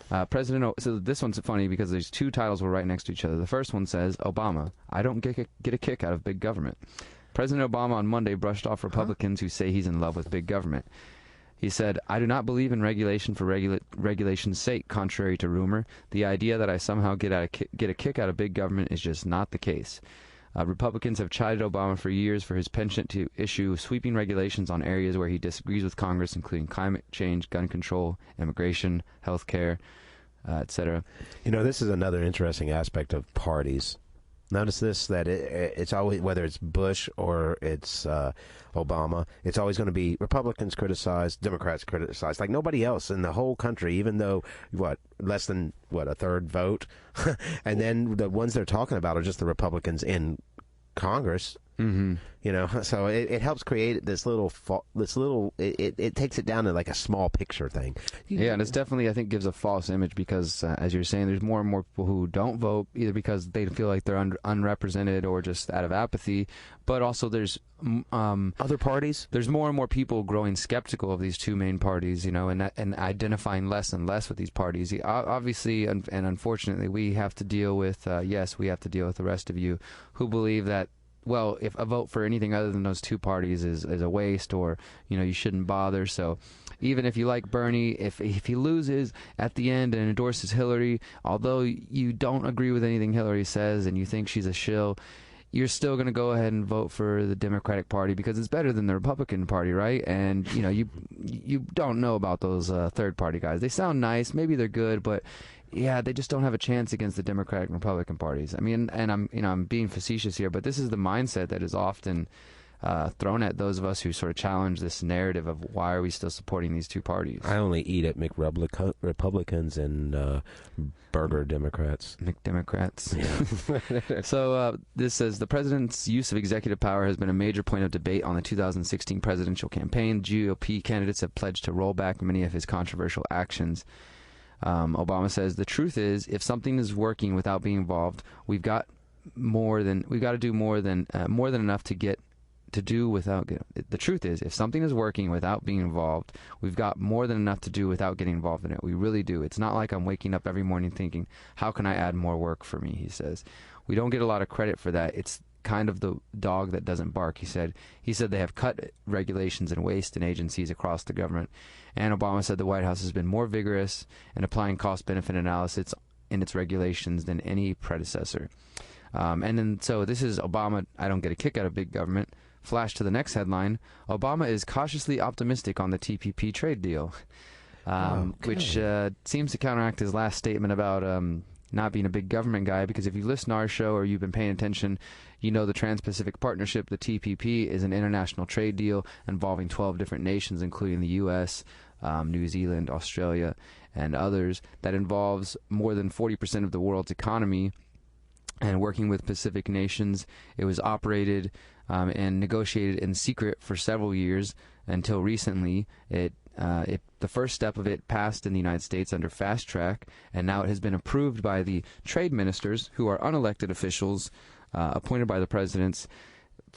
So this one's funny because these two titles were right next to each other. The first one says, Obama, I don't get a kick out of big government. President Obama on Monday brushed off Republicans who say he's in love with big government. He said, I do not believe in regulation for regulation's sake, contrary to rumor. The idea that I somehow get a kick out of big government is just not the case. Republicans have chided Obama for years for his penchant to issue sweeping regulations on areas where he disagrees with Congress, including climate change, gun control, immigration, health care, etc. This is another interesting aspect of parties. Notice this, that it's always, whether it's Bush or it's Obama, it's always going to be Republicans criticized, Democrats criticized, like nobody else in the whole country, even though, less than, a third vote? And then the ones they're talking about are just the Republicans in Congress. Mm-hmm. So it helps create this little, it takes it down to like a small picture thing. Yeah, and it's definitely, I think, gives a false image because, as you're saying, there's more and more people who don't vote, either because they feel like they're unrepresented or just out of apathy, but also there's other parties. There's more and more people growing skeptical of these two main parties, and identifying less and less with these parties. Obviously, and unfortunately, we have to deal with, we have to deal with the rest of you who believe that, well, if a vote for anything other than those two parties is a waste, or you shouldn't bother. So even if you like Bernie, if he loses at the end and endorses Hillary, although you don't agree with anything Hillary says and you think she's a shill, you're still going to go ahead and vote for the Democratic Party because it's better than the Republican Party, right? And you don't know about those third party guys. They sound nice, maybe they're good, but yeah, they just don't have a chance against the Democratic and Republican parties. I mean, and I'm being facetious here, but this is the mindset that is often thrown at those of us who sort of challenge this narrative of why are we still supporting these two parties. I only eat at McRepublicans and Burger Democrats. McDemocrats. Yeah. So this says, the president's use of executive power has been a major point of debate on the 2016 presidential campaign. GOP candidates have pledged to roll back many of his controversial actions. Obama says, the truth is, if something is working without being involved, we've got to do more than enough to do without. The truth is, if something is working without being involved, we've got more than enough to do without getting involved in it. We really do. It's not like I'm waking up every morning thinking, how can I add more work for me? He says, we don't get a lot of credit for that. It's kind of the dog that doesn't bark, he said. He said they have cut regulations and waste in agencies across the government. And Obama said the White House has been more vigorous in applying cost-benefit analysis in its regulations than any predecessor. And then, so this is Obama, I don't get a kick out of big government. Flash to the next headline. Obama is cautiously optimistic on the TPP trade deal, which seems to counteract his last statement about not being a big government guy, because if you listen to our show or you've been paying attention, you know the Trans-Pacific Partnership, the TPP, is an international trade deal involving 12 different nations, including the U.S., New Zealand, Australia, and others, that involves more than 40% of the world's economy. And working with Pacific nations, it was operated and negotiated in secret for several years until recently. The first step of it passed in the United States under fast track, and now it has been approved by the trade ministers, who are unelected officials appointed by the presidents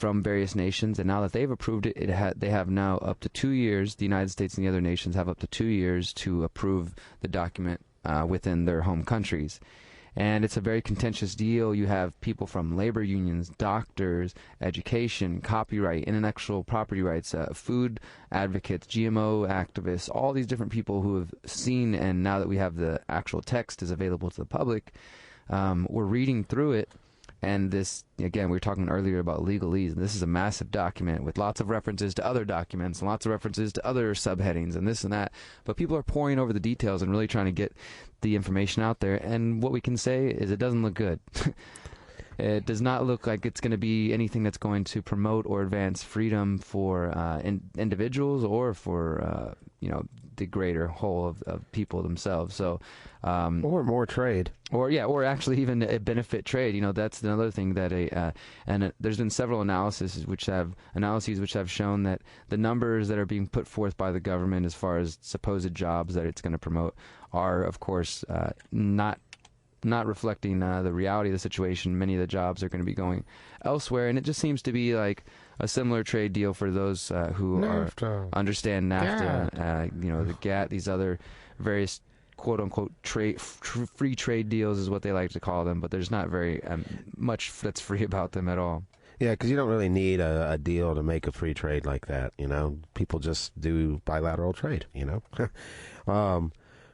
from various nations, and now that they've approved it, they have now up to 2 years. The United States and the other nations have up to 2 years to approve the document within their home countries. And it's a very contentious deal. You have people from labor unions, doctors, education, copyright, intellectual property rights, food advocates, GMO activists, all these different people who have seen, and now that we have the actual text is available to the public, we're reading through it. And this, again, we were talking earlier about legalese. This is a massive document with lots of references to other documents and lots of references to other subheadings and this and that. But people are poring over the details and really trying to get the information out there. And what we can say is it doesn't look good. It does not look like it's going to be anything that's going to promote or advance freedom for individuals or for, the greater whole of people themselves. So, or more trade. Or actually even benefit trade. That's another thing that there's been several analyses which have shown that the numbers that are being put forth by the government as far as supposed jobs that it's going to promote are, of course, not reflecting the reality of the situation. Many of the jobs are going to be going elsewhere, and it just seems to be like a similar trade deal for those who understand NAFTA, the GATT, these other various quote-unquote free trade deals is what they like to call them, but there's not very much that's free about them at all. Yeah, because you don't really need a deal to make a free trade like that, People just do bilateral trade,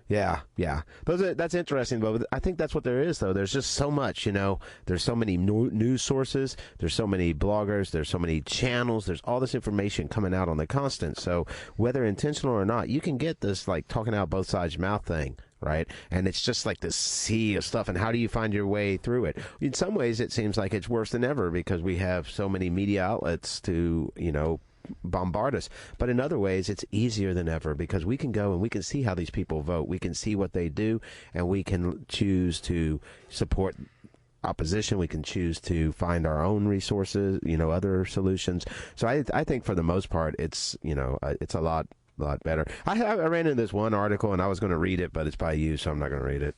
Yeah. That's interesting, but I think that's what there is, though. There's just so much, There's so many news sources. There's so many bloggers. There's so many channels. There's all this information coming out on the constant. So whether intentional or not, you can get this, like, talking out both sides of your mouth thing, right? And it's just like this sea of stuff. And how do you find your way through it? In some ways, it seems like it's worse than ever because we have so many media outlets to, bombard us. But in other ways, it's easier than ever because we can go and we can see how these people vote. We can see what they do, and we can choose to support opposition. We can choose to find our own resources, other solutions. So I think for the most part, it's, it's a lot better. I ran into this one article, and I was going to read it, but it's by you, so I'm not going to read it.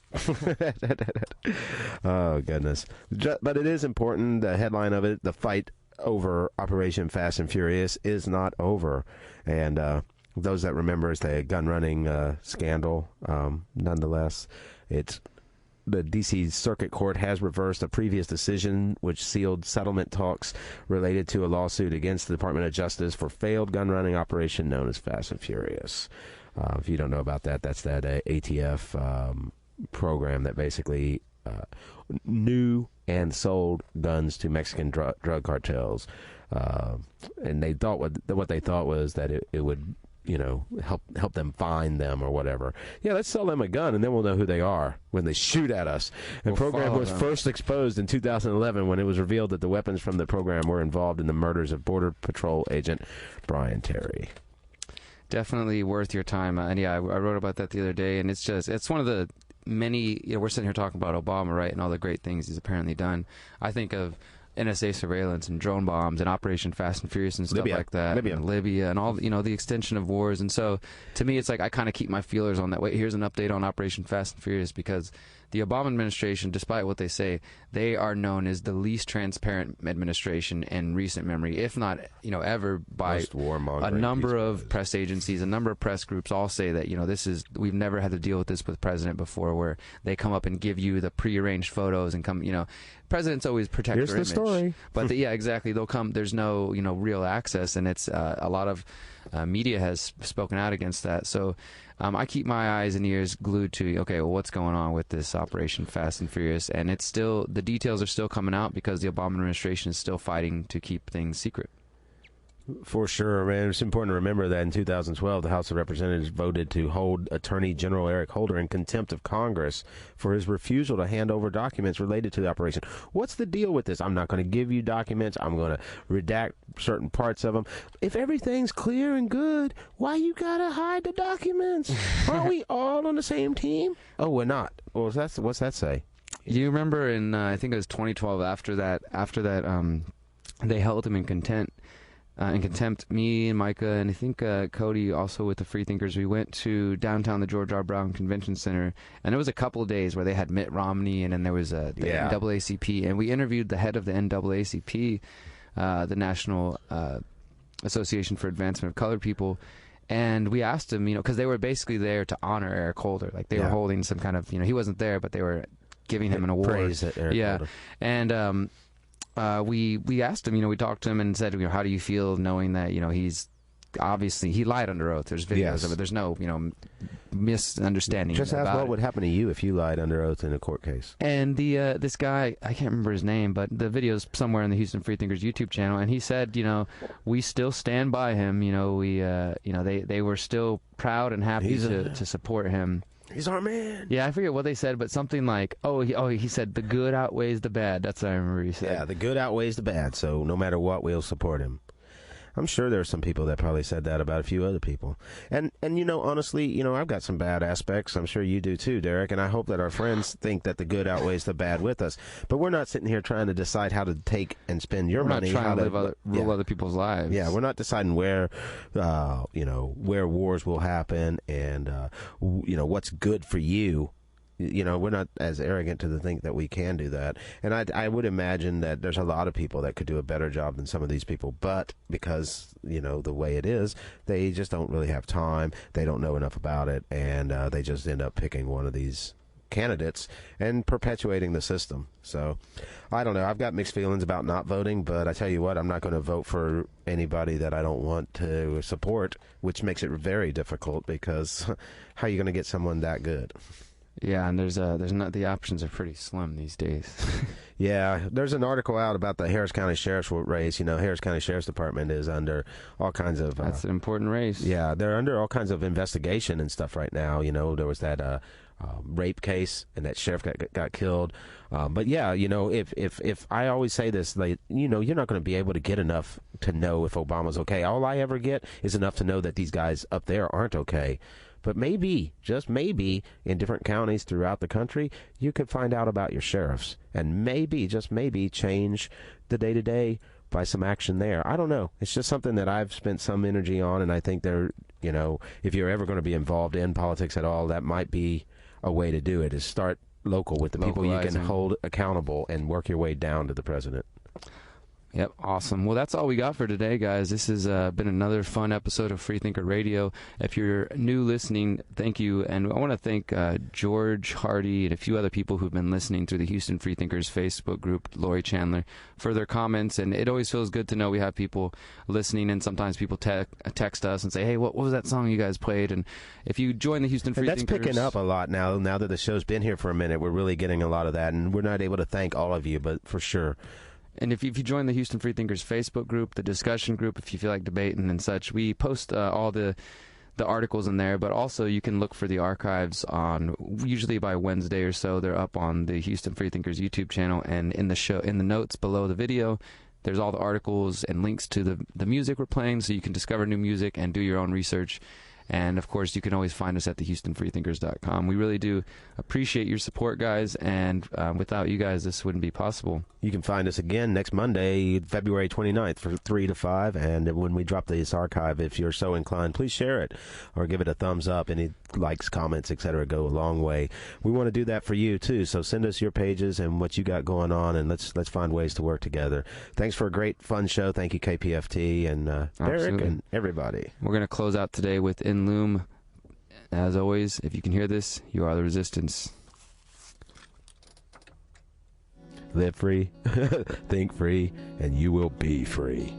Oh, goodness. But it is important. The headline of it, the fight over Operation Fast and Furious is not over. And those that remember, it's the gun running scandal. Nonetheless, the D.C. Circuit Court has reversed a previous decision which sealed settlement talks related to a lawsuit against the Department of Justice for failed gun running operation known as Fast and Furious. If you don't know about that, that's that ATF program that basically knew and sold guns to Mexican drug cartels, and they thought what they thought was that it would help them find them or whatever. Yeah, let's sell them a gun and then we'll know who they are when they shoot at us. The program was first exposed in 2011 when it was revealed that the weapons from the program were involved in the murders of Border Patrol agent Brian Terry. Definitely worth your time. And yeah, I wrote about that the other day, and it's one of the many, we're sitting here talking about Obama, right, and all the great things he's apparently done. I think of NSA surveillance and drone bombs and Operation Fast and Furious and stuff like that. Libya and all, the extension of wars. And so to me, it's like I kind of keep my feelers on that. Wait, here's an update on Operation Fast and Furious, because the Obama administration, despite what they say, they are known as the least transparent administration in recent memory, if not, ever, by a number of press agencies, a number of press groups all say that, we've never had to deal with this with president before, where they come up and give you the prearranged photos and come, presidents always protect their image. Here's the story. But yeah, exactly. They'll come, there's no, real access, and it's a lot of media has spoken out against that. So I keep my eyes and ears glued to, okay, well, what's going on with this Operation Fast and Furious? And it's still, the details are still coming out because the Obama administration is still fighting to keep things secret. For sure, man. It's important to remember that in 2012, the House of Representatives voted to hold Attorney General Eric Holder in contempt of Congress for his refusal to hand over documents related to the operation. What's the deal with this? I'm not going to give you documents. I'm going to redact certain parts of them. If everything's clear and good, why you got to hide the documents? Aren't we all on the same team? Oh, we're not. Well, what's that say? You remember in, I think it was 2012, after that, they held him in contempt. Me and Micah, and I think Cody, also with the Freethinkers, we went to downtown the George R. Brown Convention Center, and it was a couple of days where they had Mitt Romney, and then there was the NAACP, and we interviewed the head of the NAACP, the National Association for Advancement of Colored People. And we asked him, because they were basically there to honor Eric Holder. Like, they were holding some kind of, he wasn't there, but they were giving him an award. Praise at Eric Holder. And we asked him, we talked to him and said, how do you feel knowing that, he's obviously, he lied under oath. There's videos of it. There's no, misunderstanding. Just ask what it. would happen to you if you lied under oath in a court case. And this guy, I can't remember his name, but the video's somewhere in the Houston Freethinkers YouTube channel, and he said, we still stand by him. They were still proud and happy to support him. He's our man. Yeah, I forget what they said, but something like, he said the good outweighs the bad. That's what I remember he said. Yeah, the good outweighs the bad, so no matter what, we'll support him. I'm sure there are some people that probably said that about a few other people. And honestly, I've got some bad aspects. I'm sure you do too, Derrick, and I hope that our friends think that the good outweighs the bad with us. But we're not sitting here trying to decide how to take and spend your money. We're not trying to rule other people's lives. Yeah, we're not deciding where wars will happen and, what's good for you. We're not as arrogant to think that we can do that. And I would imagine that there's a lot of people that could do a better job than some of these people. But because, the way it is, they just don't really have time. They don't know enough about it. And they just end up picking one of these candidates and perpetuating the system. So, I don't know. I've got mixed feelings about not voting. But I tell you what, I'm not going to vote for anybody that I don't want to support, which makes it very difficult because how are you going to get someone that good? Yeah, and there's not, the options are pretty slim these days. Yeah, there's an article out about the Harris County Sheriff's race. Harris County Sheriff's Department is under all kinds of... That's an important race. Yeah, they're under all kinds of investigation and stuff right now. There was that rape case and that sheriff got killed. But yeah, if I always say this, like, you're not going to be able to get enough to know if Obama's okay. All I ever get is enough to know that these guys up there aren't okay. But maybe, just maybe, in different counties throughout the country, you could find out about your sheriffs and maybe, just maybe, change the day-to-day by some action there. I don't know. It's just something that I've spent some energy on, and I think if you're ever going to be involved in politics at all, that might be a way to do it, is start local with the people you can hold accountable and work your way down to the president. Yep, awesome. Well, that's all we got for today, guys. This has been another fun episode of Freethinker Radio. If you're new listening, thank you. And I want to thank George Hardy and a few other people who've been listening through the Houston Freethinkers Facebook group, Lori Chandler, for their comments. And it always feels good to know we have people listening, and sometimes people text us and say, hey, what was that song you guys played? And if you join the Houston Freethinkers... And that's picking up a lot now that the show's been here for a minute. We're really getting a lot of that, and we're not able to thank all of you, but for sure... And if you join the Houston Freethinkers Facebook group, the discussion group, if you feel like debating and such, we post all the articles in there, but also you can look for the archives on, usually by Wednesday or so, they're up on the Houston Freethinkers YouTube channel, and in the notes below the video, there's all the articles and links to the music we're playing, so you can discover new music and do your own research. And, of course, you can always find us at thehoustonfreethinkers.com. We really do appreciate your support, guys, and without you guys, this wouldn't be possible. You can find us again next Monday, February 29th, from 3 to 5, and when we drop this archive, if you're so inclined, please share it or give it a thumbs up. Any likes, comments, etc. go a long way. We want to do that for you, too, so send us your pages and what you got going on, and let's find ways to work together. Thanks for a great, fun show. Thank you, KPFT, and Derrick, and everybody. We're going to close out today with Enloom. As always, if you can hear this, you are the resistance. Live free, think free, and you will be free.